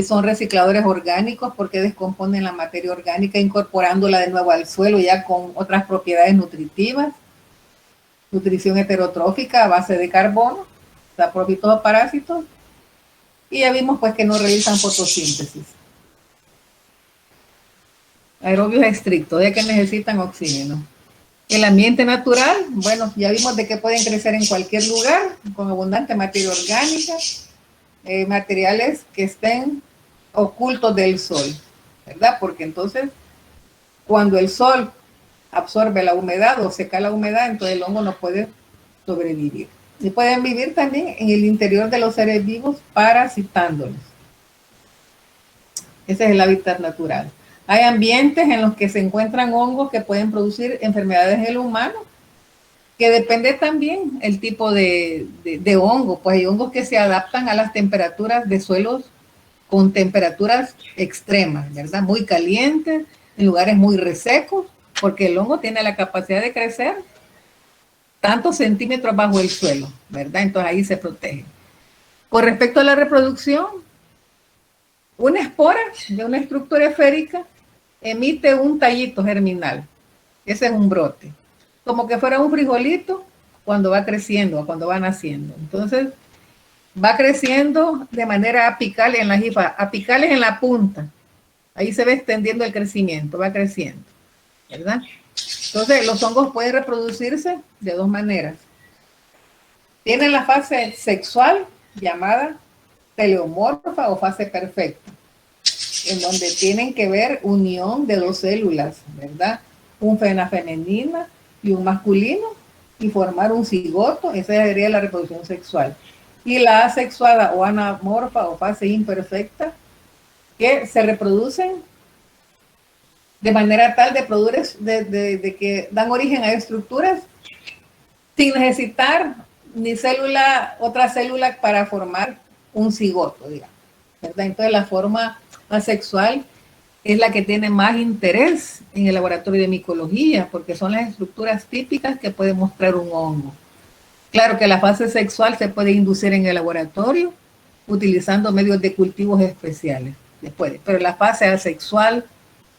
son recicladores orgánicos porque descomponen la materia orgánica incorporándola de nuevo al suelo ya con otras propiedades nutritivas. Nutrición heterotrófica a base de carbono, saprófitos o parásitos, y ya vimos pues que no realizan fotosíntesis. Aerobios estrictos, ya que necesitan oxígeno. El ambiente natural, bueno, ya vimos de que pueden crecer en cualquier lugar, con abundante materia orgánica, materiales que estén ocultos del sol, ¿verdad? Porque entonces, cuando el sol absorbe la humedad o seca la humedad, entonces el hongo no puede sobrevivir. Y pueden vivir también en el interior de los seres vivos parasitándolos. Ese es el hábitat natural. Hay ambientes en los que se encuentran hongos que pueden producir enfermedades en el humano, que depende también el tipo de hongo. Pues hay hongos que se adaptan a las temperaturas de suelos con temperaturas extremas, ¿verdad? Muy calientes, en lugares muy resecos, porque el hongo tiene la capacidad de crecer tantos centímetros bajo el suelo, ¿verdad? Entonces ahí se protege. Con respecto a la reproducción, una espora de una estructura esférica emite un tallito germinal. Ese es un brote. Como que fuera un frijolito cuando va creciendo, cuando va naciendo. Entonces, va creciendo de manera apical en las hifas, apicales en la punta. Ahí se ve extendiendo el crecimiento, va creciendo, ¿verdad? Entonces, los hongos pueden reproducirse de dos maneras. Tienen la fase sexual, llamada teleomorfa o fase perfecta, en donde tienen que ver unión de dos células, ¿verdad? Un fena femenina y un masculino, y formar un cigoto. Esa sería la reproducción sexual. Y la asexuada o anamorfa o fase imperfecta, que se reproducen de manera tal de que dan origen a estructuras sin necesitar ni otra célula para formar un cigoto, digamos, ¿verdad? Entonces la forma asexual es la que tiene más interés en el laboratorio de micología, porque son las estructuras típicas que puede mostrar un hongo. Claro que la fase sexual se puede inducir en el laboratorio utilizando medios de cultivos especiales, pero la fase asexual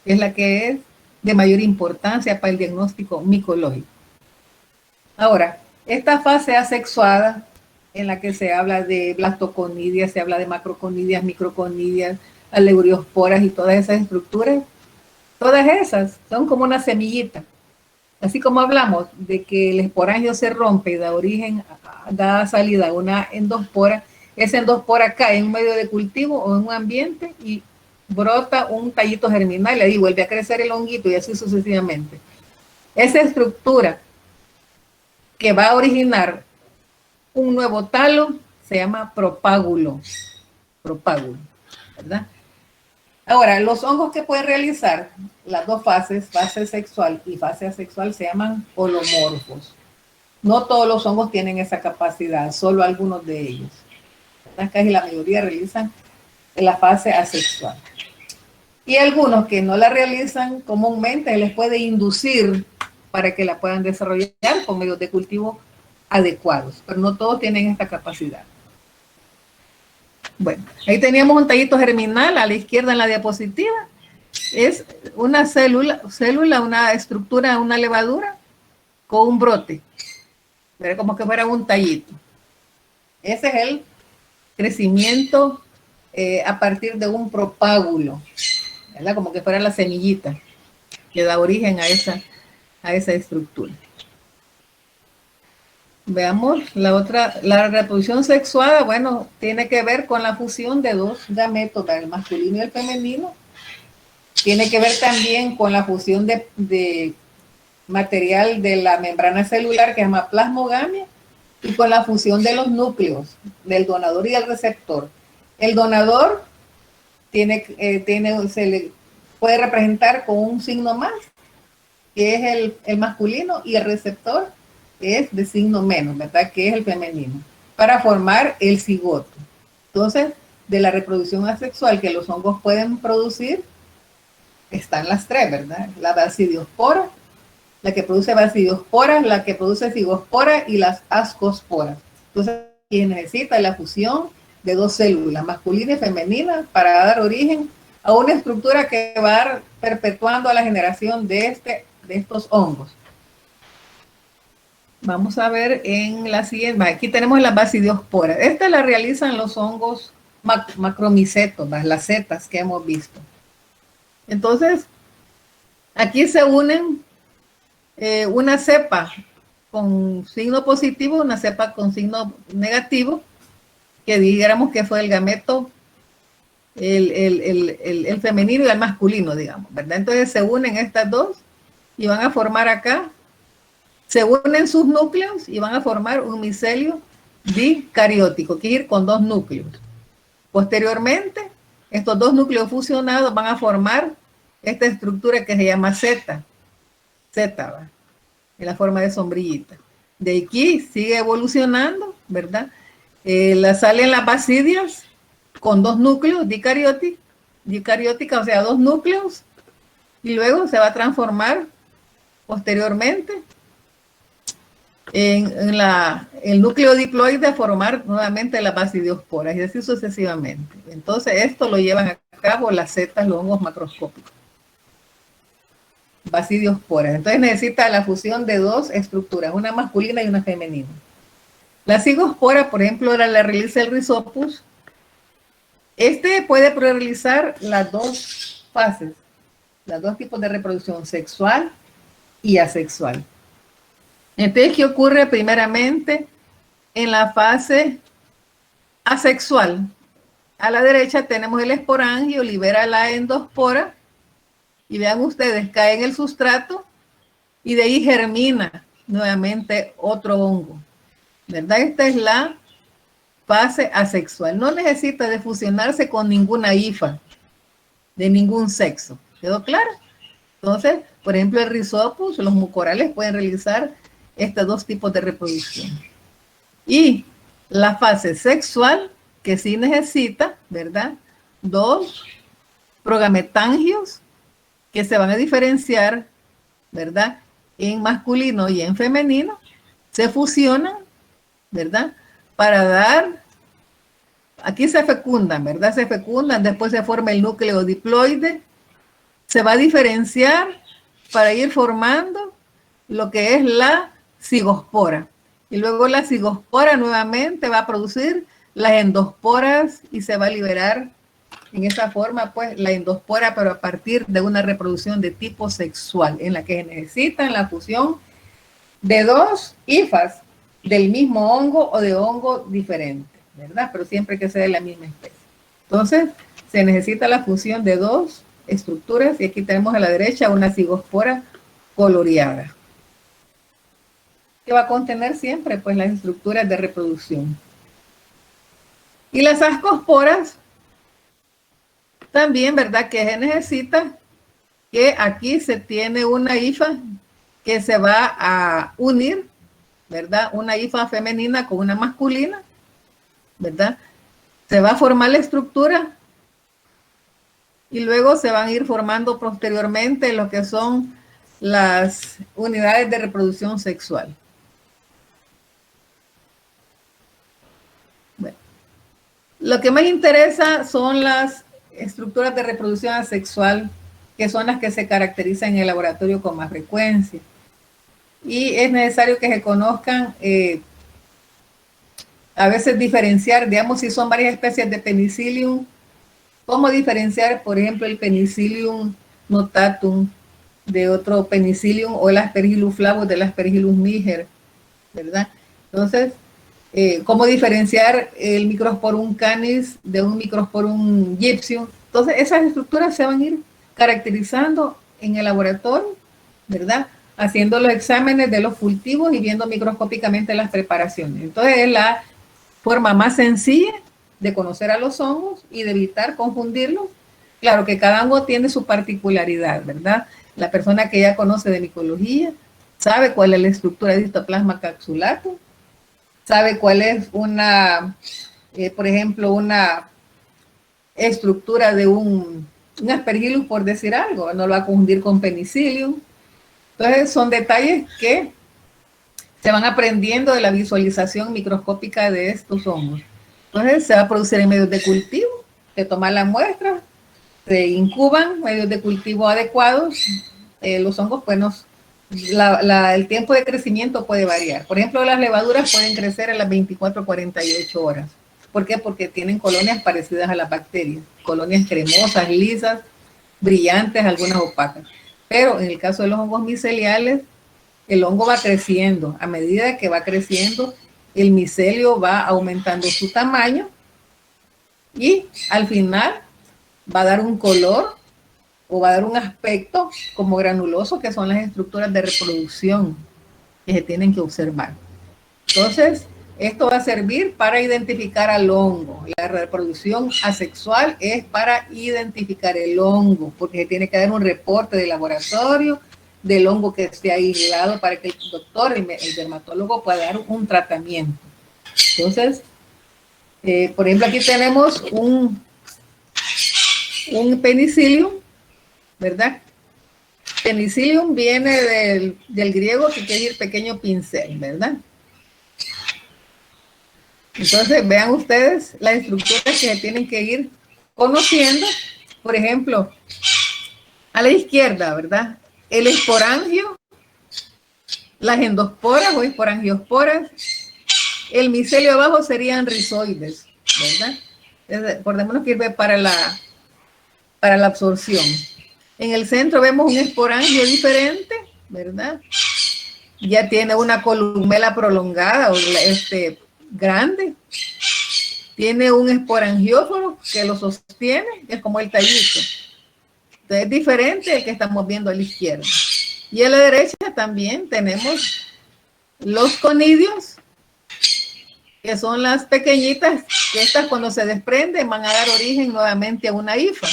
es la que es de mayor importancia para el diagnóstico micológico. Ahora, esta fase asexuada, en la que se habla de blastoconidias, se habla de macroconidias, microconidias, aleuriosporas y todas esas estructuras, Todas esas son como una semillita. Así como hablamos de que el esporangio se rompe y da origen, da salida a una endóspora, esa endóspora cae en un medio de cultivo o en un ambiente y brota un tallito germinal y ahí vuelve a crecer el honguito y así sucesivamente. Esa estructura que va a originar un nuevo talo se llama propágulo, ¿verdad? Ahora, los hongos que pueden realizar las dos fases, fase sexual y fase asexual, se llaman holomorfos. No todos los hongos tienen esa capacidad, solo algunos de ellos. Casi la mayoría realizan la fase asexual. Y algunos que no la realizan comúnmente les puede inducir para que la puedan desarrollar con medios de cultivo adecuados, pero no todos tienen esta capacidad. Bueno, ahí teníamos un tallito germinal a la izquierda en la diapositiva. Es una célula, una estructura, una levadura con un brote. Pero como que fuera un tallito. Ese es el crecimiento a partir de un propágulo, ¿verdad? Como que fuera la semillita que da origen a esa estructura. Veamos la otra, la reproducción sexuada, bueno, tiene que ver con la fusión de dos gametos, el masculino y el femenino. Tiene que ver también con la fusión de material de la membrana celular que se llama plasmogamia y con la fusión de los núcleos del donador y del receptor. El donador se le puede representar con un signo más, que es el masculino, y el receptor es de signo menos, ¿verdad? Que es el femenino, para formar el cigoto. Entonces, de la reproducción asexual que los hongos pueden producir, están las tres, ¿verdad? La basidiospora, la que produce basidiosporas, la que produce cigospora y las ascosporas. Entonces, quien necesita la fusión de dos células, masculina y femenina, para dar origen a una estructura que va perpetuando a la generación de estos hongos. Vamos a ver en la siguiente. Aquí tenemos las basidiosporas. Esta la realizan los hongos macromicetos, las setas que hemos visto. Entonces, aquí se unen una cepa con signo positivo, una cepa con signo negativo, que dijéramos que fue el gameto, el femenino y el masculino, digamos, ¿verdad? Entonces se unen estas dos y van a formar acá, se unen sus núcleos y van a formar un micelio dicariótico, que ir con dos núcleos. Posteriormente, estos dos núcleos fusionados van a formar esta estructura que se llama zeta, ¿va? En la forma de sombrillita. De aquí sigue evolucionando, ¿verdad? Salen las basidias con dos núcleos dicarióticas, o sea, dos núcleos, y luego se va a transformar posteriormente en el núcleo diploide a formar nuevamente las basidiosporas y así sucesivamente. Entonces esto lo llevan a cabo las setas, los hongos macroscópicos. Basidiosporas. Entonces necesita la fusión de dos estructuras, una masculina y una femenina. La cigospora, por ejemplo, la realiza el Rhizopus. Este puede realizar las dos fases, los dos tipos de reproducción, sexual y asexual. Entonces, ¿qué ocurre primeramente en la fase asexual? A la derecha tenemos el esporangio, libera la endospora, y vean ustedes, cae en el sustrato y de ahí germina nuevamente otro hongo, ¿verdad? Esta es la fase asexual. No necesita de fusionarse con ninguna hifa de ningún sexo. ¿Quedó claro? Entonces, por ejemplo, el Rhizopus, los mucorales pueden realizar estos dos tipos de reproducción. Y la fase sexual, que sí necesita, ¿verdad? Dos progametangios que se van a diferenciar, ¿verdad? En masculino y en femenino, se fusionan, ¿verdad? Para dar, aquí se fecundan, ¿verdad? Se fecundan, después se forma el núcleo diploide, se va a diferenciar para ir formando lo que es la cigospora. Y luego la cigospora nuevamente va a producir las endosporas y se va a liberar en esa forma, pues, la endospora, pero a partir de una reproducción de tipo sexual, en la que necesitan la fusión de dos hifas del mismo hongo o de hongo diferente, ¿verdad? Pero siempre que sea de la misma especie. Entonces, se necesita la fusión de dos estructuras, y aquí tenemos a la derecha una cigospora coloreada, que va a contener siempre, pues, las estructuras de reproducción. Y las ascosporas también, ¿verdad? Que se necesita que aquí se tiene una hifa que se va a unir, ¿verdad? Una hifa femenina con una masculina, ¿verdad? Se va a formar la estructura y luego se van a ir formando posteriormente lo que son las unidades de reproducción sexual. Bueno, lo que más interesa son las estructuras de reproducción asexual, que son las que se caracterizan en el laboratorio con más frecuencia. Y es necesario que se conozcan, a veces diferenciar, digamos, si son varias especies de Penicillium, cómo diferenciar, por ejemplo, el Penicillium notatum de otro Penicillium, o el Aspergillus flavus del Aspergillus niger, ¿verdad? Entonces, cómo diferenciar el Microsporum canis de un Microsporum gypsum. Entonces, esas estructuras se van a ir caracterizando en el laboratorio, ¿verdad? Haciendo los exámenes de los cultivos y viendo microscópicamente las preparaciones. Entonces, es la forma más sencilla de conocer a los hongos y de evitar confundirlos. Claro que cada hongo tiene su particularidad, ¿verdad? La persona que ya conoce de micología sabe cuál es la estructura de Histoplasma capsulatum, sabe cuál es una, por ejemplo, una estructura de un Aspergillus, por decir algo, no lo va a confundir con Penicillium. Entonces, son detalles que se van aprendiendo de la visualización microscópica de estos hongos. Entonces, se va a producir en medios de cultivo, se toman las muestras, se incuban, medios de cultivo adecuados. Los hongos, pues, el tiempo de crecimiento puede variar. Por ejemplo, las levaduras pueden crecer a las 24 a 48 horas. ¿Por qué? Porque tienen colonias parecidas a las bacterias, colonias cremosas, lisas, brillantes, algunas opacas. Pero en el caso de los hongos miceliales, el hongo va creciendo. A medida que va creciendo, el micelio va aumentando su tamaño y al final va a dar un color o va a dar un aspecto como granuloso, que son las estructuras de reproducción que se tienen que observar. Entonces, esto va a servir para identificar al hongo. La reproducción asexual es para identificar el hongo, porque se tiene que dar un reporte de laboratorio del hongo que esté aislado para que el doctor, el dermatólogo, pueda dar un tratamiento. Entonces, por ejemplo, aquí tenemos un Penicillium, ¿verdad? Penicillium viene del griego, que quiere decir pequeño pincel, ¿verdad? Entonces, vean ustedes las estructuras que se tienen que ir conociendo. Por ejemplo, a la izquierda, ¿verdad? El esporangio, las endosporas o esporangiosporas. El micelio abajo serían rizoides, ¿verdad? Acordémonos que sirve para la absorción. En el centro vemos un esporangio diferente, ¿verdad? Ya tiene una columela prolongada, o grande. Tiene un esporangióforo que lo sostiene, es como el tallito. Entonces es diferente el que estamos viendo a la izquierda. Y a la derecha también tenemos los conidios, que son las pequeñitas, que estas cuando se desprenden van a dar origen nuevamente a una hifa.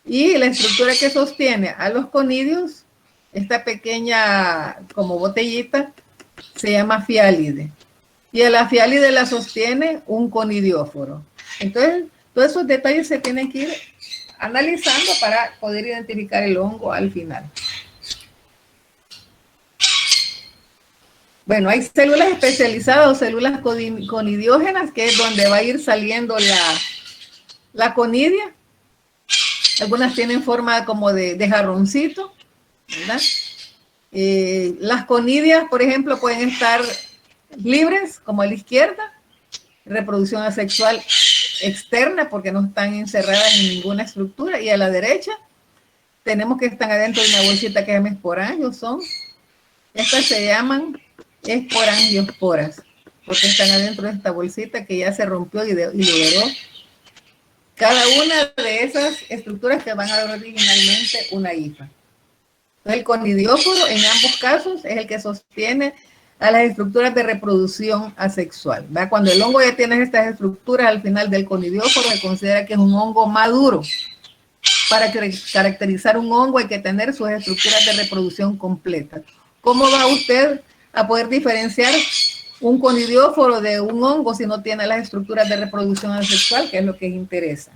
Y la estructura que sostiene a los conidios, esta pequeña como botellita, se llama fiálide. Y a la fiálide la sostiene un conidióforo. Entonces, todos esos detalles se tienen que ir analizando para poder identificar el hongo al final. Bueno, hay células especializadas o células conidiógenas, que es donde va a ir saliendo la conidia. Algunas tienen forma como de jarroncito, ¿verdad? Las conidias, por ejemplo, pueden estar libres, como a la izquierda, reproducción asexual externa porque no están encerradas en ninguna estructura, y a la derecha tenemos que están adentro de una bolsita que se llama esporangios. Estas se llaman esporangiosporas porque están adentro de esta bolsita que ya se rompió y liberó cada una de esas estructuras que van a dar originalmente una hifa. Entonces, el conidióforo en ambos casos es el que sostiene a las estructuras de reproducción asexual. ¿Verdad? Cuando el hongo ya tiene estas estructuras al final del conidióforo, se considera que es un hongo maduro. Para caracterizar un hongo hay que tener sus estructuras de reproducción completas. ¿Cómo va usted a poder diferenciar un conidióforo de un hongo si no tiene las estructuras de reproducción asexual, que es lo que interesa?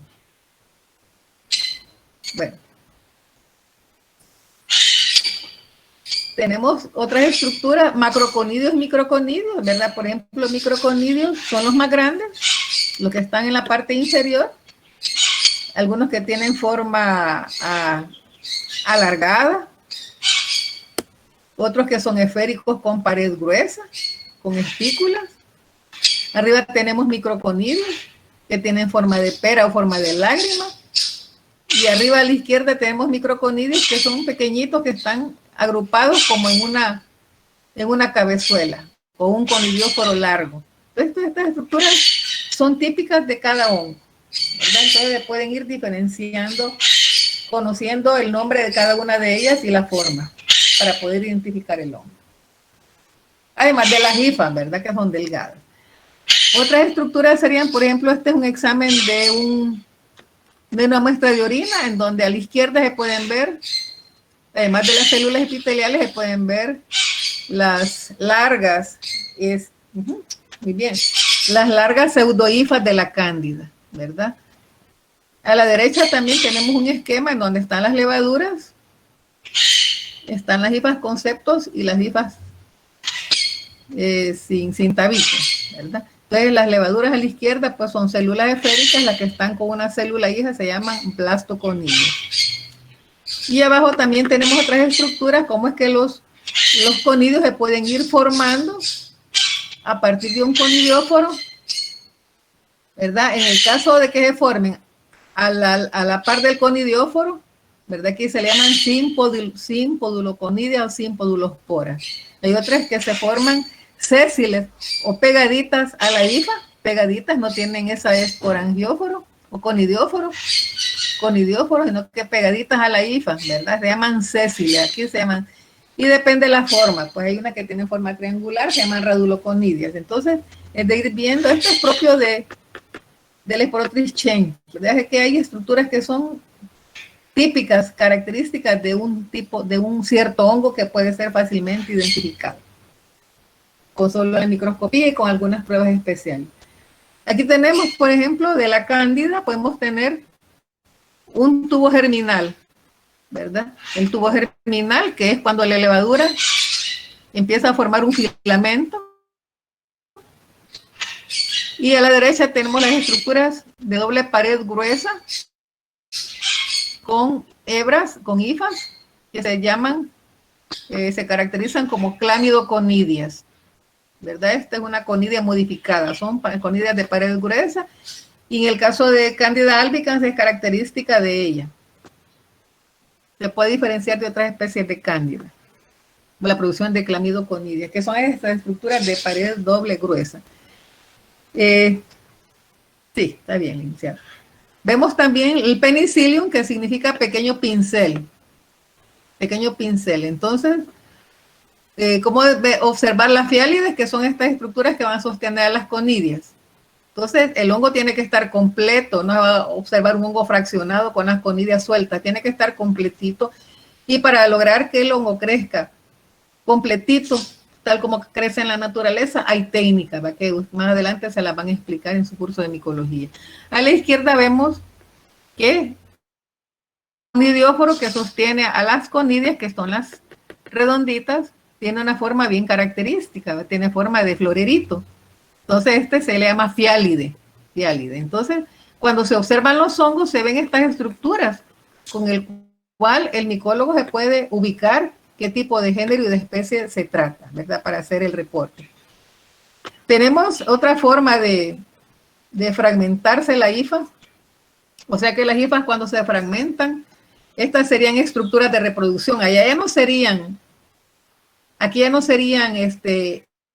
Bueno. Tenemos otras estructuras, macroconidios, microconidios, ¿verdad? Por ejemplo, microconidios son los más grandes, los que están en la parte inferior, algunos que tienen forma alargada, otros que son esféricos con pared gruesa, con espículas. Arriba tenemos microconidios que tienen forma de pera o forma de lágrima. Y arriba a la izquierda tenemos microconidios que son pequeñitos, que están agrupados como en una cabezuela o un conidióforo largo. Entonces, estas estructuras son típicas de cada hongo, ¿verdad? Entonces pueden ir diferenciando, conociendo el nombre de cada una de ellas y la forma para poder identificar el hongo. Además de las hifas, ¿verdad? Que son delgadas. Otras estructuras serían, por ejemplo, este es un examen de una muestra de orina, en donde a la izquierda se pueden ver, además de las células epiteliales, se pueden ver las largas, muy bien, las largas pseudohifas de la cándida, ¿verdad? A la derecha también tenemos un esquema en donde están las levaduras, están las hifas conceptos y las hifas sin tabique, ¿verdad? Entonces, las levaduras a la izquierda pues son células esféricas, las que están con una célula hija se llaman blastoconidios. Y abajo también tenemos otras estructuras, como es que los conidios se pueden ir formando a partir de un conidióforo, ¿verdad? En el caso de que se formen a la par del conidióforo, ¿verdad? Aquí se le llaman simpoduloconidia o simpodulosporas. Hay otras que se forman sésiles o pegaditas a la hifa, pegaditas, no tienen esa esporangióforo o conidióforo, sino que pegaditas a la hifa, ¿verdad? Se llaman sésiles, aquí se llaman, y depende de la forma, pues hay una que tiene forma triangular, se llaman raduloconidias. Entonces, es de ir viendo, esto es propio del Sporotrys chain, ¿verdad? Es que hay estructuras que son típicas, características de un cierto hongo que puede ser fácilmente identificado con solo la microscopía y con algunas pruebas especiales. Aquí tenemos, por ejemplo, de la cándida, podemos tener un tubo germinal, ¿verdad? El tubo germinal, que es cuando la levadura empieza a formar un filamento. Y a la derecha tenemos las estructuras de doble pared gruesa con hebras, con hifas, que se llaman, se caracterizan como clamidoconidias, ¿verdad? Esta es una conidia modificada, son conidias de pared gruesa, y en el caso de Candida albicans es característica de ella. Se puede diferenciar de otras especies de cándida, la producción de clamidoconidias, que son estas estructuras de pared doble gruesa. Sí, está bien, licenciado. Vemos también el penicillium, que significa pequeño pincel. Pequeño pincel. Entonces, ¿cómo observar las fiálides? Que son estas estructuras que van a sostener a las conidias. Entonces, el hongo tiene que estar completo, no va a observar un hongo fraccionado con las conidias sueltas, tiene que estar completito. Y para lograr que el hongo crezca completito, tal como crece en la naturaleza, hay técnicas, ¿va? Que más adelante se las van a explicar en su curso de micología. A la izquierda vemos que el conidióforo que sostiene a las conidias, que son las redonditas, tiene una forma bien característica, ¿va? Tiene forma de florerito. Entonces, este se le llama fiálide. Entonces, cuando se observan los hongos, se ven estas estructuras con el cual el micólogo se puede ubicar qué tipo de género y de especie se trata, ¿verdad? Para hacer el reporte. Tenemos otra forma de de fragmentarse la hifa. O sea que las hifas cuando se fragmentan, estas serían estructuras de reproducción. Allá ya no serían, aquí ya no serían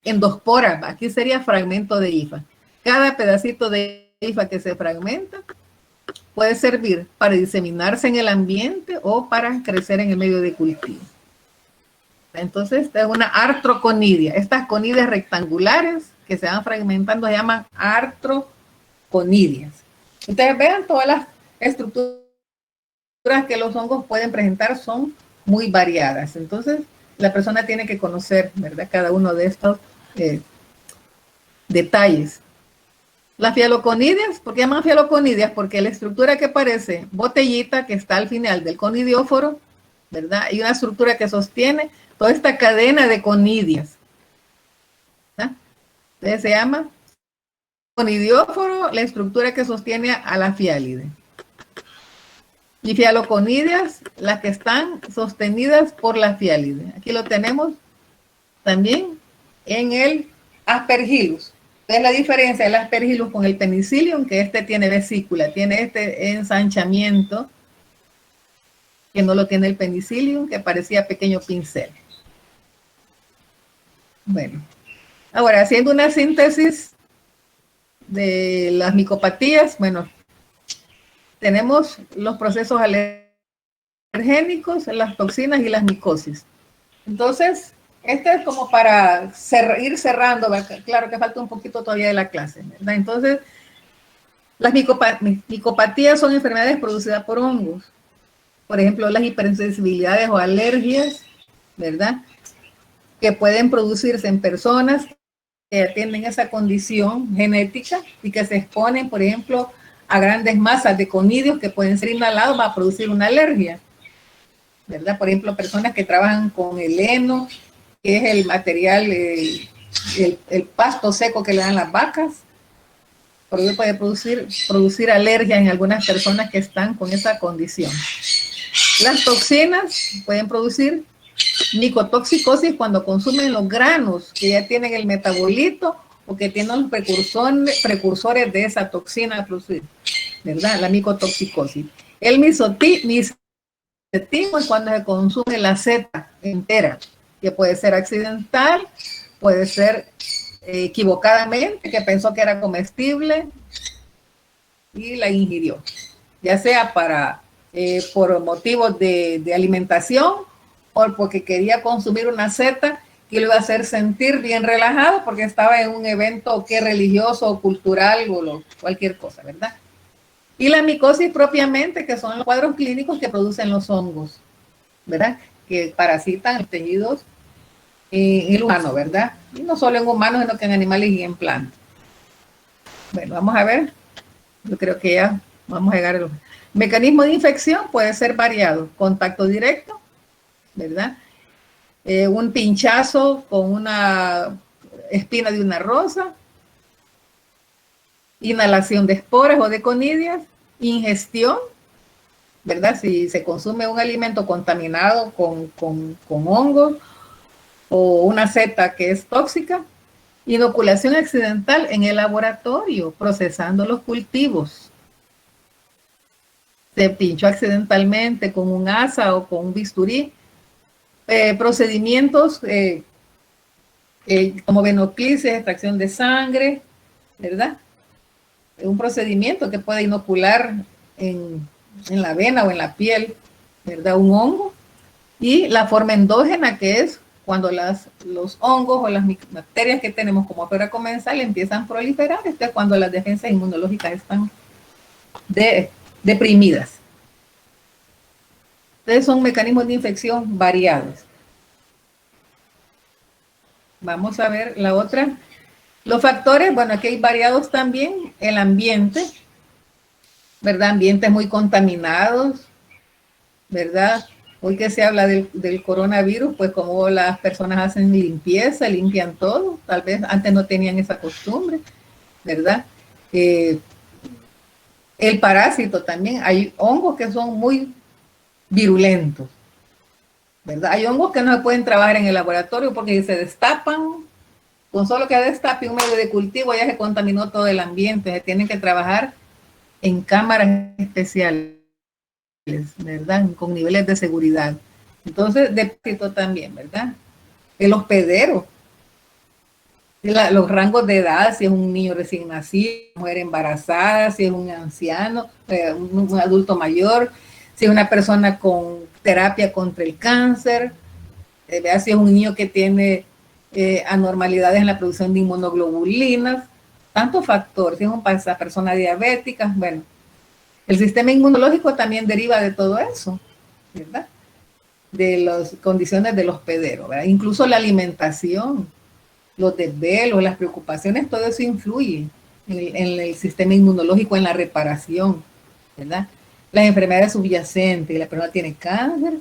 endosporas, aquí sería fragmento de hifa. Cada pedacito de hifa que se fragmenta puede servir para diseminarse en el ambiente o para crecer en el medio de cultivo. Entonces, esta es una artroconidia. Estas conidias rectangulares que se van fragmentando se llaman artroconidias. Ustedes vean, todas las estructuras que los hongos pueden presentar son muy variadas. Entonces, la persona tiene que conocer, ¿verdad?, cada uno de estos detalles. Las fialoconidias, ¿por qué llaman fialoconidias? Porque la estructura que parece botellita, que está al final del conidióforo, ¿verdad?, y una estructura que sostiene toda esta cadena de conidias. ¿Ah? Entonces se llama conidióforo, la estructura que sostiene a la fiálide. Y fialoconidias, las que están sostenidas por la fiálide. Aquí lo tenemos también en el Aspergillus. Es la diferencia del Aspergillus con el Penicillium, que tiene vesícula, tiene este ensanchamiento, que no lo tiene el Penicillium, que parecía pequeño pincel. Bueno, ahora haciendo una síntesis de las micopatías, bueno, tenemos los procesos alergénicos, las toxinas y las micosis. Entonces, este es como para ir cerrando, claro que falta un poquito todavía de la clase, ¿verdad? Entonces, las micopatías son enfermedades producidas por hongos. Por ejemplo, las hipersensibilidades o alergias, ¿verdad?, que pueden producirse en personas que tienen esa condición genética y que se exponen, por ejemplo, a grandes masas de conidios que pueden ser inhalados, va a producir una alergia, ¿verdad? Por ejemplo, personas que trabajan con el heno, que es el material, el pasto seco que le dan las vacas, porque puede producir alergia en algunas personas que están con esa condición. Las toxinas pueden producir micotoxicosis cuando consumen los granos que ya tienen el metabolito o que tienen los precursores de esa toxina a producir, ¿verdad? La micotoxicosis. El misetismo es cuando se consume la seta entera, que puede ser accidental, puede ser equivocadamente, que pensó que era comestible y la ingirió, ya sea por motivos de alimentación o porque quería consumir una seta que lo iba a hacer sentir bien relajado porque estaba en un evento religioso o cultural o cualquier cosa, ¿verdad? Y la micosis propiamente, que son los cuadros clínicos que producen los hongos, ¿verdad?, que parasitan los tejidos en el humano, ¿verdad? Y no solo en humanos, sino que en animales y en plantas. Bueno, vamos a ver. Yo creo que ya vamos a llegar al mecanismo de infección. Puede ser variado. Contacto directo, ¿verdad? Un pinchazo con una espina de una rosa, inhalación de esporas o de conidias, ingestión, ¿verdad? Si se consume un alimento contaminado con hongos o una seta que es tóxica, inoculación accidental en el laboratorio, procesando los cultivos. Se pinchó accidentalmente con un asa o con un bisturí. Procedimientos como venoclisis, extracción de sangre, ¿verdad? Un procedimiento que puede inocular en la vena o en la piel, ¿verdad?, un hongo. Y la forma endógena, que es cuando los hongos o las bacterias que tenemos como flora comensal empiezan a proliferar. Esto es cuando las defensas inmunológicas están deprimidas. Entonces son mecanismos de infección variados. Vamos a ver la otra. Los factores, bueno, aquí hay variados también. El ambiente, ¿verdad? Ambientes muy contaminados, ¿verdad? Hoy que se habla del coronavirus, pues como las personas hacen limpieza, limpian todo. Tal vez antes no tenían esa costumbre, ¿verdad? El parásito también. Hay hongos que son muy virulentos, ¿verdad? Hay hongos que no se pueden trabajar en el laboratorio porque se destapan Con solo que destape un medio de cultivo ya se contaminó todo el ambiente. Se tienen que trabajar en cámaras especiales, ¿verdad? Con niveles de seguridad. Entonces, de también, ¿verdad? El hospedero, los rangos de edad, si es un niño recién nacido, mujer embarazada, si es un anciano, un adulto mayor, si es una persona con terapia contra el cáncer, si es un niño que tiene anormalidades en la producción de inmunoglobulinas, tantos factores, si es una persona diabética, bueno, el sistema inmunológico también deriva de todo eso, ¿verdad? De las condiciones del hospedero, ¿verdad? Incluso la alimentación, los desvelos, las preocupaciones, todo eso influye en el sistema inmunológico, en la reparación, ¿verdad? Las enfermedades subyacentes, la persona tiene cáncer,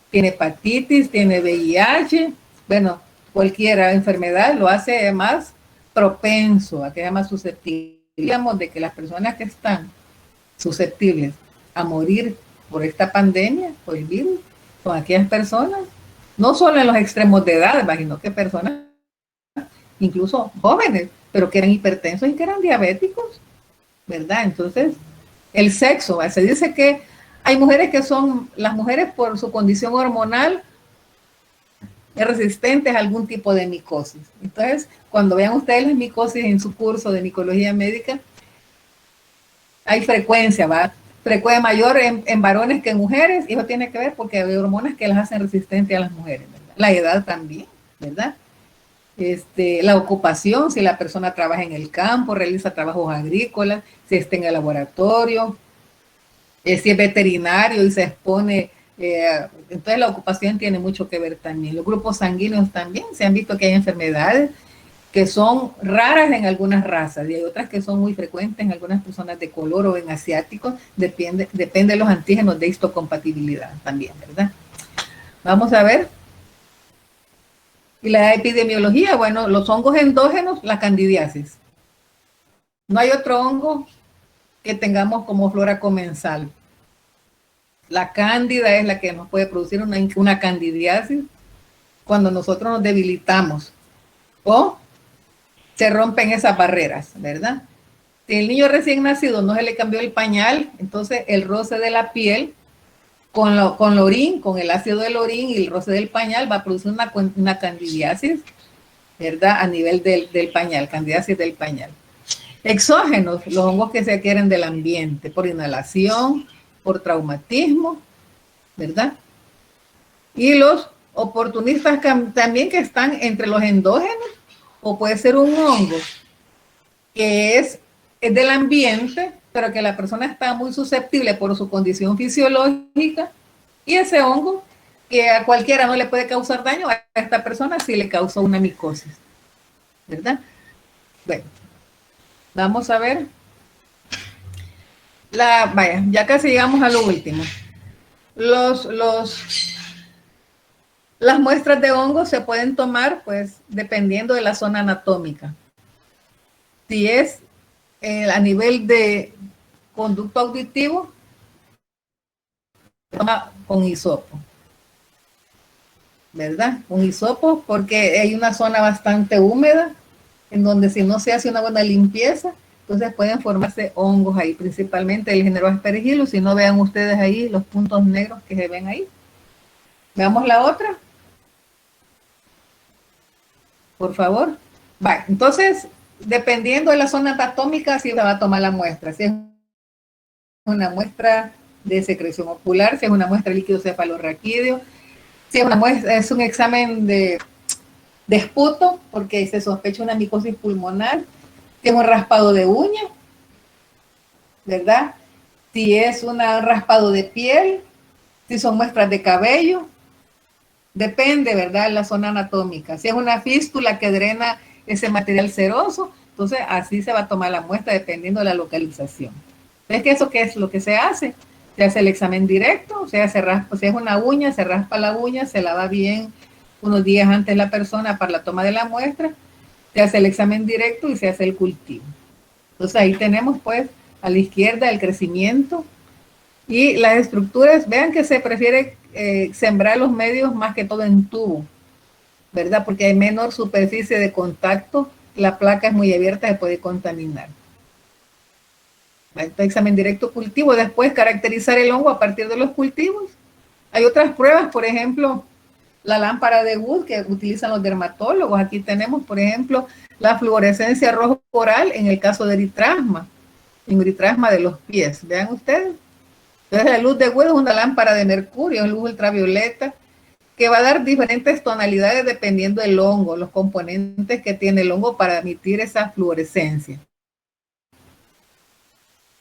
tiene hepatitis, tiene VIH, bueno, cualquier enfermedad lo hace más propenso, a que sea más susceptible. Digamos de que las personas que están susceptibles a morir por esta pandemia, por el virus, son aquellas personas, no solo en los extremos de edad, sino que personas incluso jóvenes, pero que eran hipertensos y que eran diabéticos, ¿verdad? Entonces, el sexo, se dice que hay mujeres que son, las mujeres por su condición hormonal, resistentes a algún tipo de micosis. Entonces, cuando vean ustedes las micosis en su curso de micología médica, hay frecuencia, ¿va? Frecuencia mayor en varones que en mujeres, y eso tiene que ver porque hay hormonas que las hacen resistentes a las mujeres, ¿verdad? La edad también, ¿verdad? La ocupación, si la persona trabaja en el campo, realiza trabajos agrícolas, si está en el laboratorio, si es veterinario y se expone, entonces la ocupación tiene mucho que ver también. Los grupos sanguíneos también, se han visto que hay enfermedades que son raras en algunas razas y hay otras que son muy frecuentes en algunas personas de color o en asiáticos, depende de los antígenos de histocompatibilidad también, ¿verdad? Vamos a ver. Y la epidemiología, bueno, los hongos endógenos, la candidiasis. No hay otro hongo que tengamos como flora comensal. La cándida es la que nos puede producir una candidiasis cuando nosotros nos debilitamos o se rompen esas barreras, ¿verdad? Si el niño recién nacido no se le cambió el pañal, entonces el roce de la piel con orín, con el ácido del orín y el roce del pañal va a producir una candidiasis, ¿verdad? A nivel del pañal, candidiasis del pañal. Exógenos, los hongos que se adquieren del ambiente, por inhalación, por traumatismo, ¿verdad? Y los oportunistas también que están entre los endógenos, o puede ser un hongo que es del ambiente, pero que la persona está muy susceptible por su condición fisiológica, y ese hongo que a cualquiera no le puede causar daño, a esta persona sí le causó una micosis, ¿verdad? Bueno, vamos a ver. Vaya, ya casi llegamos a lo último. Las muestras de hongos se pueden tomar, pues, dependiendo de la zona anatómica. Si es a nivel de conducto auditivo, toma con hisopo, ¿verdad? Con hisopo, porque hay una zona bastante húmeda, en donde si no se hace una buena limpieza, entonces pueden formarse hongos ahí, principalmente el género Aspergillus. Si no, vean ustedes ahí los puntos negros que se ven ahí. Veamos la otra. Por favor. Vale, entonces, dependiendo de la zona anatómica, sí se va a tomar la muestra. Si es una muestra de secreción ocular, si es una muestra de líquido cefalorraquídeo, si es una muestra, es un examen de esputo, porque se sospecha una micosis pulmonar, si es un raspado de uña, ¿verdad? Si es un raspado de piel, si son muestras de cabello, depende, ¿verdad?, la zona anatómica. Si es una fístula que drena ese material ceroso, entonces así se va a tomar la muestra dependiendo de la localización. ¿Ves que eso qué es lo que se hace? Se hace el examen directo, o sea, se raspa, si es una uña, se raspa la uña, se lava bien unos días antes la persona para la toma de la muestra, se hace el examen directo y se hace el cultivo. Entonces ahí tenemos pues a la izquierda el crecimiento y las estructuras. Vean que se prefiere sembrar los medios más que todo en tubo, ¿verdad? Porque hay menor superficie de contacto, la placa es muy abierta, se puede contaminar. Examen directo cultivo, después caracterizar el hongo a partir de los cultivos. Hay otras pruebas, por ejemplo, la lámpara de Wood que utilizan los dermatólogos. Aquí tenemos, por ejemplo, la fluorescencia rojo coral en el caso de eritrasma, en eritrasma de los pies. Vean ustedes. Entonces la luz de Wood es una lámpara de mercurio, es luz ultravioleta, que va a dar diferentes tonalidades dependiendo del hongo, los componentes que tiene el hongo para emitir esa fluorescencia.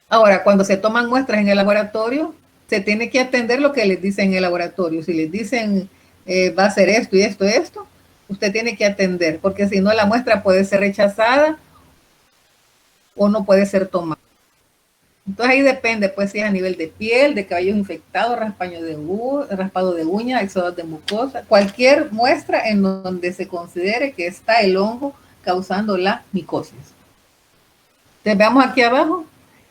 Ahora, cuando se toman muestras en el laboratorio, se tiene que atender lo que les dicen en el laboratorio. Si les dicen va a ser esto y esto, usted tiene que atender, porque si no la muestra puede ser rechazada o no puede ser tomada. Entonces ahí depende, pues, si es a nivel de piel, de cabellos infectados, raspado de uñas, exodos de mucosa, cualquier muestra en donde se considere que está el hongo causando la micosis. Entonces veamos aquí abajo.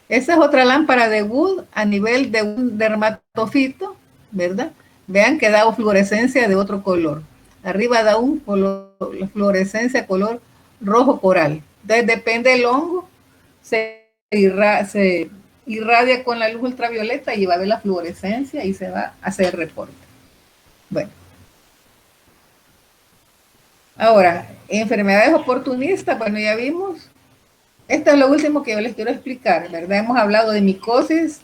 Esa es otra lámpara de Wood a nivel de un dermatofito, ¿verdad? Vean que da fluorescencia de otro color. Arriba da un color, la fluorescencia color rojo coral. Entonces depende del hongo, se irradia con la luz ultravioleta y va a ver la fluorescencia y se va a hacer el reporte. Bueno. Ahora, enfermedades oportunistas, bueno, ya vimos. Esto es lo último que yo les quiero explicar, ¿verdad? Hemos hablado de micosis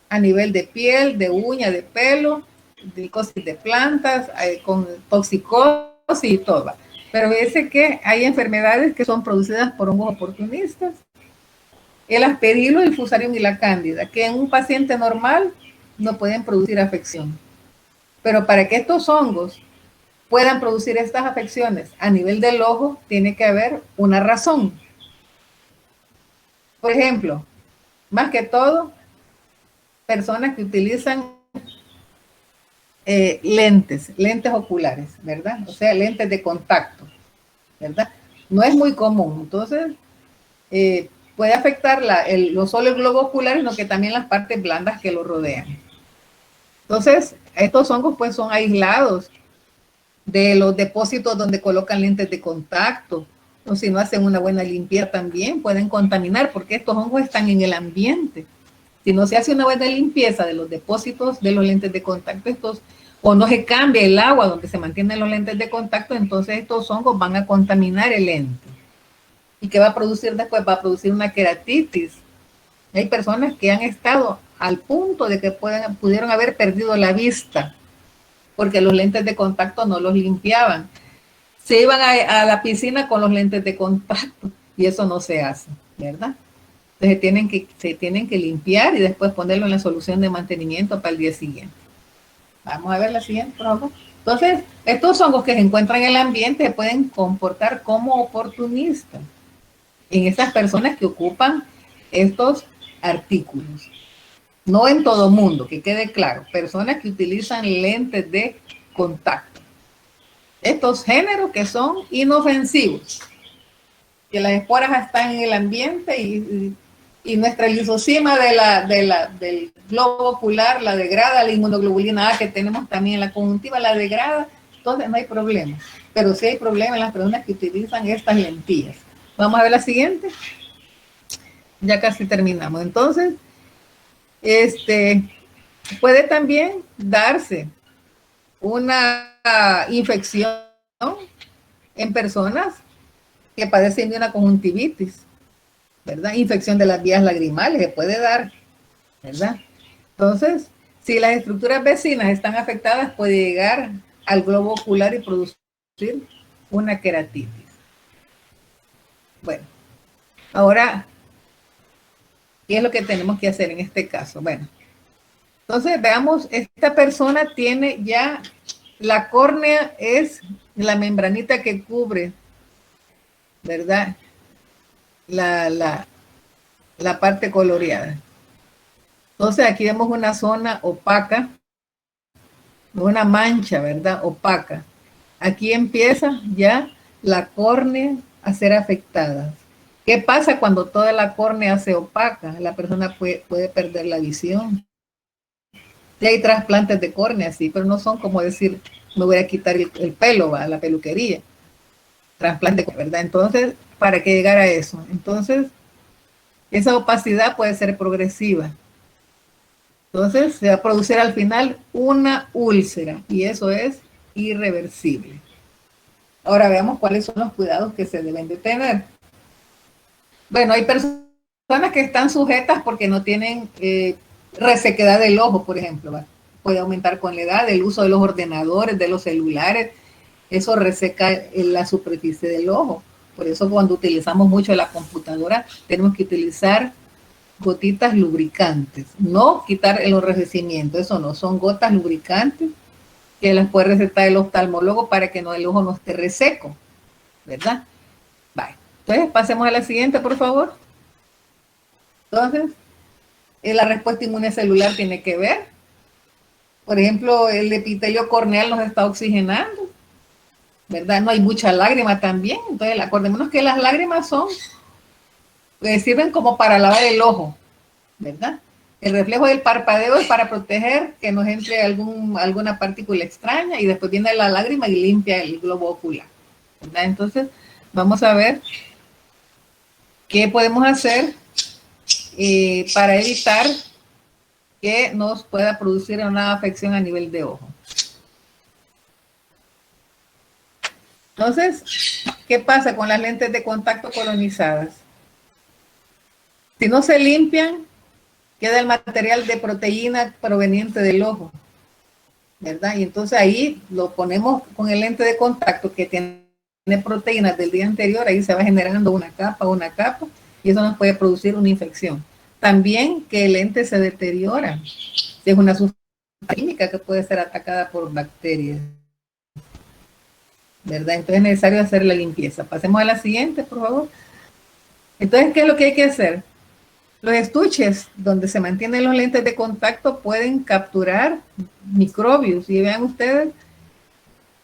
a nivel de piel, de uña, de pelo, de micosis de plantas, con toxicosis y todo. Pero fíjense que hay enfermedades que son producidas por hongos oportunistas. El aspergillus, el fusarium y la cándida, que en un paciente normal no pueden producir afección. Pero para que estos hongos puedan producir estas afecciones a nivel del ojo, tiene que haber una razón. Por ejemplo, más que todo, personas que utilizan lentes oculares, ¿verdad? O sea, lentes de contacto, ¿verdad? No es muy común. Entonces, puede afectar no solo el globo ocular, sino que también las partes blandas que lo rodean. Entonces, estos hongos pues son aislados de los depósitos donde colocan lentes de contacto, o si no hacen una buena limpieza también pueden contaminar, porque estos hongos están en el ambiente. Si no se hace una buena limpieza de los depósitos de los lentes de contacto, o no se cambia el agua donde se mantienen los lentes de contacto, entonces estos hongos van a contaminar el lente. ¿Y qué va a producir después? Va a producir una queratitis. Hay personas que han estado al punto de que pudieron haber perdido la vista porque los lentes de contacto no los limpiaban. Se iban a la piscina con los lentes de contacto y eso no se hace, ¿verdad? Entonces se tienen que limpiar y después ponerlo en la solución de mantenimiento para el día siguiente. Vamos a ver la siguiente, por favor. Entonces, estos hongos que se encuentran en el ambiente se pueden comportar como oportunistas en esas personas que ocupan estos artículos. No en todo mundo, que quede claro. Personas que utilizan lentes de contacto. Estos géneros que son inofensivos, que las esporas están en el ambiente y nuestra lisocima del globo ocular la degrada, la inmunoglobulina A que tenemos también en la conjuntiva la degrada, entonces no hay problema. Pero sí hay problema en las personas que utilizan estas lentillas. Vamos a ver la siguiente. Ya casi terminamos. Entonces, puede también darse una infección en personas que padecen de una conjuntivitis, ¿verdad? Infección de las vías lagrimales se puede dar, ¿verdad? Entonces, si las estructuras vecinas están afectadas, puede llegar al globo ocular y producir una queratitis. Bueno, ahora, ¿qué es lo que tenemos que hacer en este caso? Bueno, entonces veamos, esta persona tiene ya, la córnea es la membranita que cubre, ¿verdad? La parte coloreada. Entonces aquí vemos una zona opaca, una mancha, ¿verdad? Opaca. Aquí empieza ya la córnea a ser afectada. ¿Qué pasa cuando toda la córnea se opaca? La persona puede perder la visión. Sí hay trasplantes de córnea, sí, pero no son como decir, me voy a quitar el pelo, va, a la peluquería. Trasplante, ¿verdad? Entonces, ¿para qué llegar a eso? Entonces, esa opacidad puede ser progresiva. Entonces, se va a producir al final una úlcera y eso es irreversible. Ahora veamos cuáles son los cuidados que se deben de tener. Bueno, hay personas que están sujetas porque no tienen resequedad del ojo, por ejemplo. ¿Va? Puede aumentar con la edad, el uso de los ordenadores, de los celulares, eso reseca la superficie del ojo. Por eso cuando utilizamos mucho la computadora tenemos que utilizar gotitas lubricantes, no quitar el enrojecimiento, eso no, son gotas lubricantes que las puede recetar el oftalmólogo para que no, el ojo no esté reseco, ¿verdad? Vale. Entonces pasemos a la siguiente, por favor. Entonces, la respuesta inmune celular tiene que ver. Por ejemplo, el epitelio corneal nos está oxigenando, ¿verdad? No hay mucha lágrima también. Entonces, acordémonos que las lágrimas son, sirven como para lavar el ojo, ¿verdad? El reflejo del parpadeo es para proteger que nos entre alguna partícula extraña y después viene la lágrima y limpia el globo ocular, ¿verdad? Entonces, vamos a ver qué podemos hacer para evitar que nos pueda producir una afección a nivel de ojo. Entonces, ¿qué pasa con las lentes de contacto colonizadas? Si no se limpian, queda el material de proteína proveniente del ojo, ¿verdad? Y entonces ahí lo ponemos con el lente de contacto que tiene proteínas del día anterior, ahí se va generando una capa, y eso nos puede producir una infección. También que el lente se deteriora, si es una sustancia química que puede ser atacada por bacterias, ¿verdad? Entonces es necesario hacer la limpieza. Pasemos a la siguiente, por favor. Entonces, ¿qué es lo que hay que hacer? Los estuches donde se mantienen los lentes de contacto pueden capturar microbios. Y vean ustedes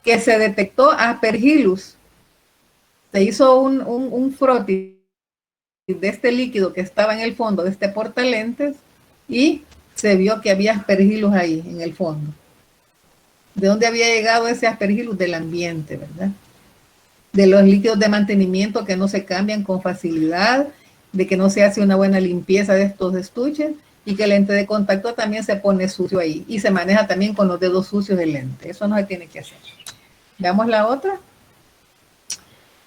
que se detectó Aspergillus. Se hizo un frotis de este líquido que estaba en el fondo de este portalentes y se vio que había Aspergillus ahí en el fondo. ¿De dónde había llegado ese Aspergillus? Del ambiente, ¿verdad? De los líquidos de mantenimiento que no se cambian con facilidad, de que no se hace una buena limpieza de estos estuches y que el lente de contacto también se pone sucio ahí y se maneja también con los dedos sucios del lente. Eso no se tiene que hacer. Veamos la otra.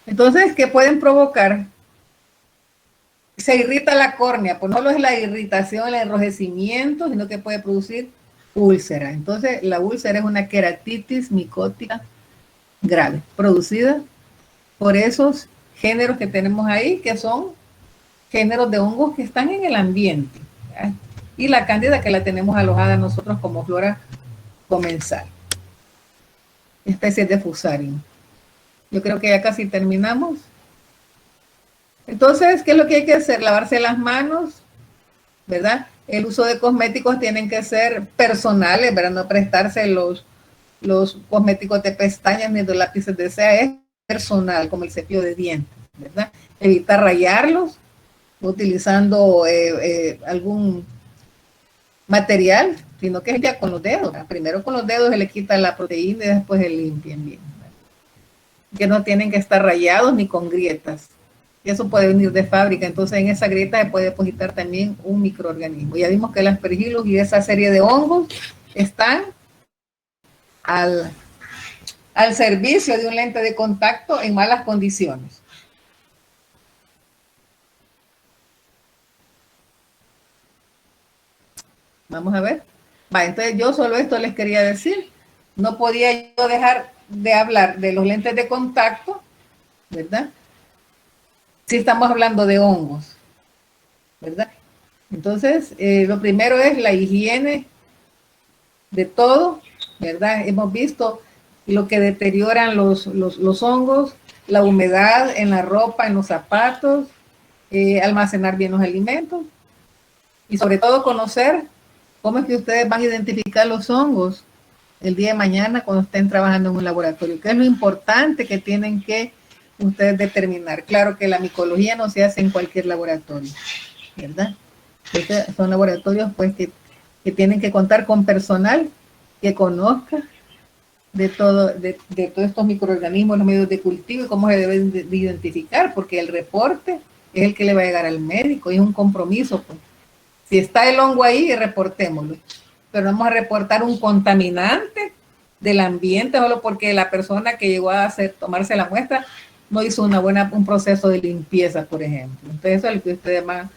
Entonces, ¿qué pueden provocar? Se irrita la córnea, pues no solo es la irritación, el enrojecimiento, sino que puede producir úlcera. Entonces, la úlcera es una queratitis micótica grave, producida por esos géneros que tenemos ahí, que son géneros de hongos que están en el ambiente, ¿verdad? Y la cándida que la tenemos alojada nosotros como flora comensal, especies de fusarium. Yo creo que ya casi terminamos. Entonces, ¿qué es lo que hay que hacer? Lavarse las manos, ¿verdad? El uso de cosméticos tienen que ser personales, ¿verdad? No prestarse los cosméticos de pestañas ni de lápices de ceja, es personal, como el cepillo de dientes, ¿verdad? Evitar rayarlos utilizando algún material, sino que es ya con los dedos. ¿verdad? Primero con los dedos se le quita la proteína y después se limpian bien. ¿verdad? Que no tienen que estar rayados ni con grietas. Y eso puede venir de fábrica, entonces en esa grieta se puede depositar también un microorganismo. Ya vimos que el Aspergillus y esa serie de hongos están al servicio de un lente de contacto en malas condiciones. Vamos a ver. Va, entonces yo solo esto les quería decir. No podía yo dejar de hablar de los lentes de contacto, ¿verdad? Si estamos hablando de hongos, ¿verdad? Entonces, lo primero es la higiene de todo, ¿verdad? Hemos visto lo que deterioran los hongos, la humedad en la ropa, en los zapatos, almacenar bien los alimentos y sobre todo conocer cómo es que ustedes van a identificar los hongos el día de mañana cuando estén trabajando en un laboratorio. ¿Qué es lo importante que tienen que ustedes determinar? Claro que la micología no se hace en cualquier laboratorio, ¿verdad? Estos son laboratorios pues que que tienen que contar con personal que conozca de todos estos microorganismos, los medios de cultivo y cómo se deben de identificar, porque el reporte es el que le va a llegar al médico y es un compromiso. Pues. Si está el hongo ahí, reportémoslo. Pero vamos a reportar un contaminante del ambiente solo porque la persona que llegó a tomarse la muestra no hizo un proceso de limpieza, por ejemplo. Entonces eso es lo que ustedes van.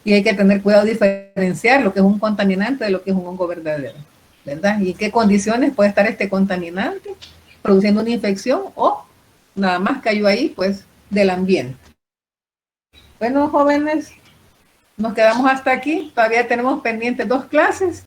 Y hay que tener cuidado de diferenciar lo que es un contaminante de lo que es un hongo verdadero. ¿Verdad? ¿Y en qué condiciones puede estar este contaminante? Produciendo una infección o nada más cayó ahí, pues, del ambiente. Bueno, jóvenes, nos quedamos hasta aquí. Todavía tenemos pendientes 2 clases.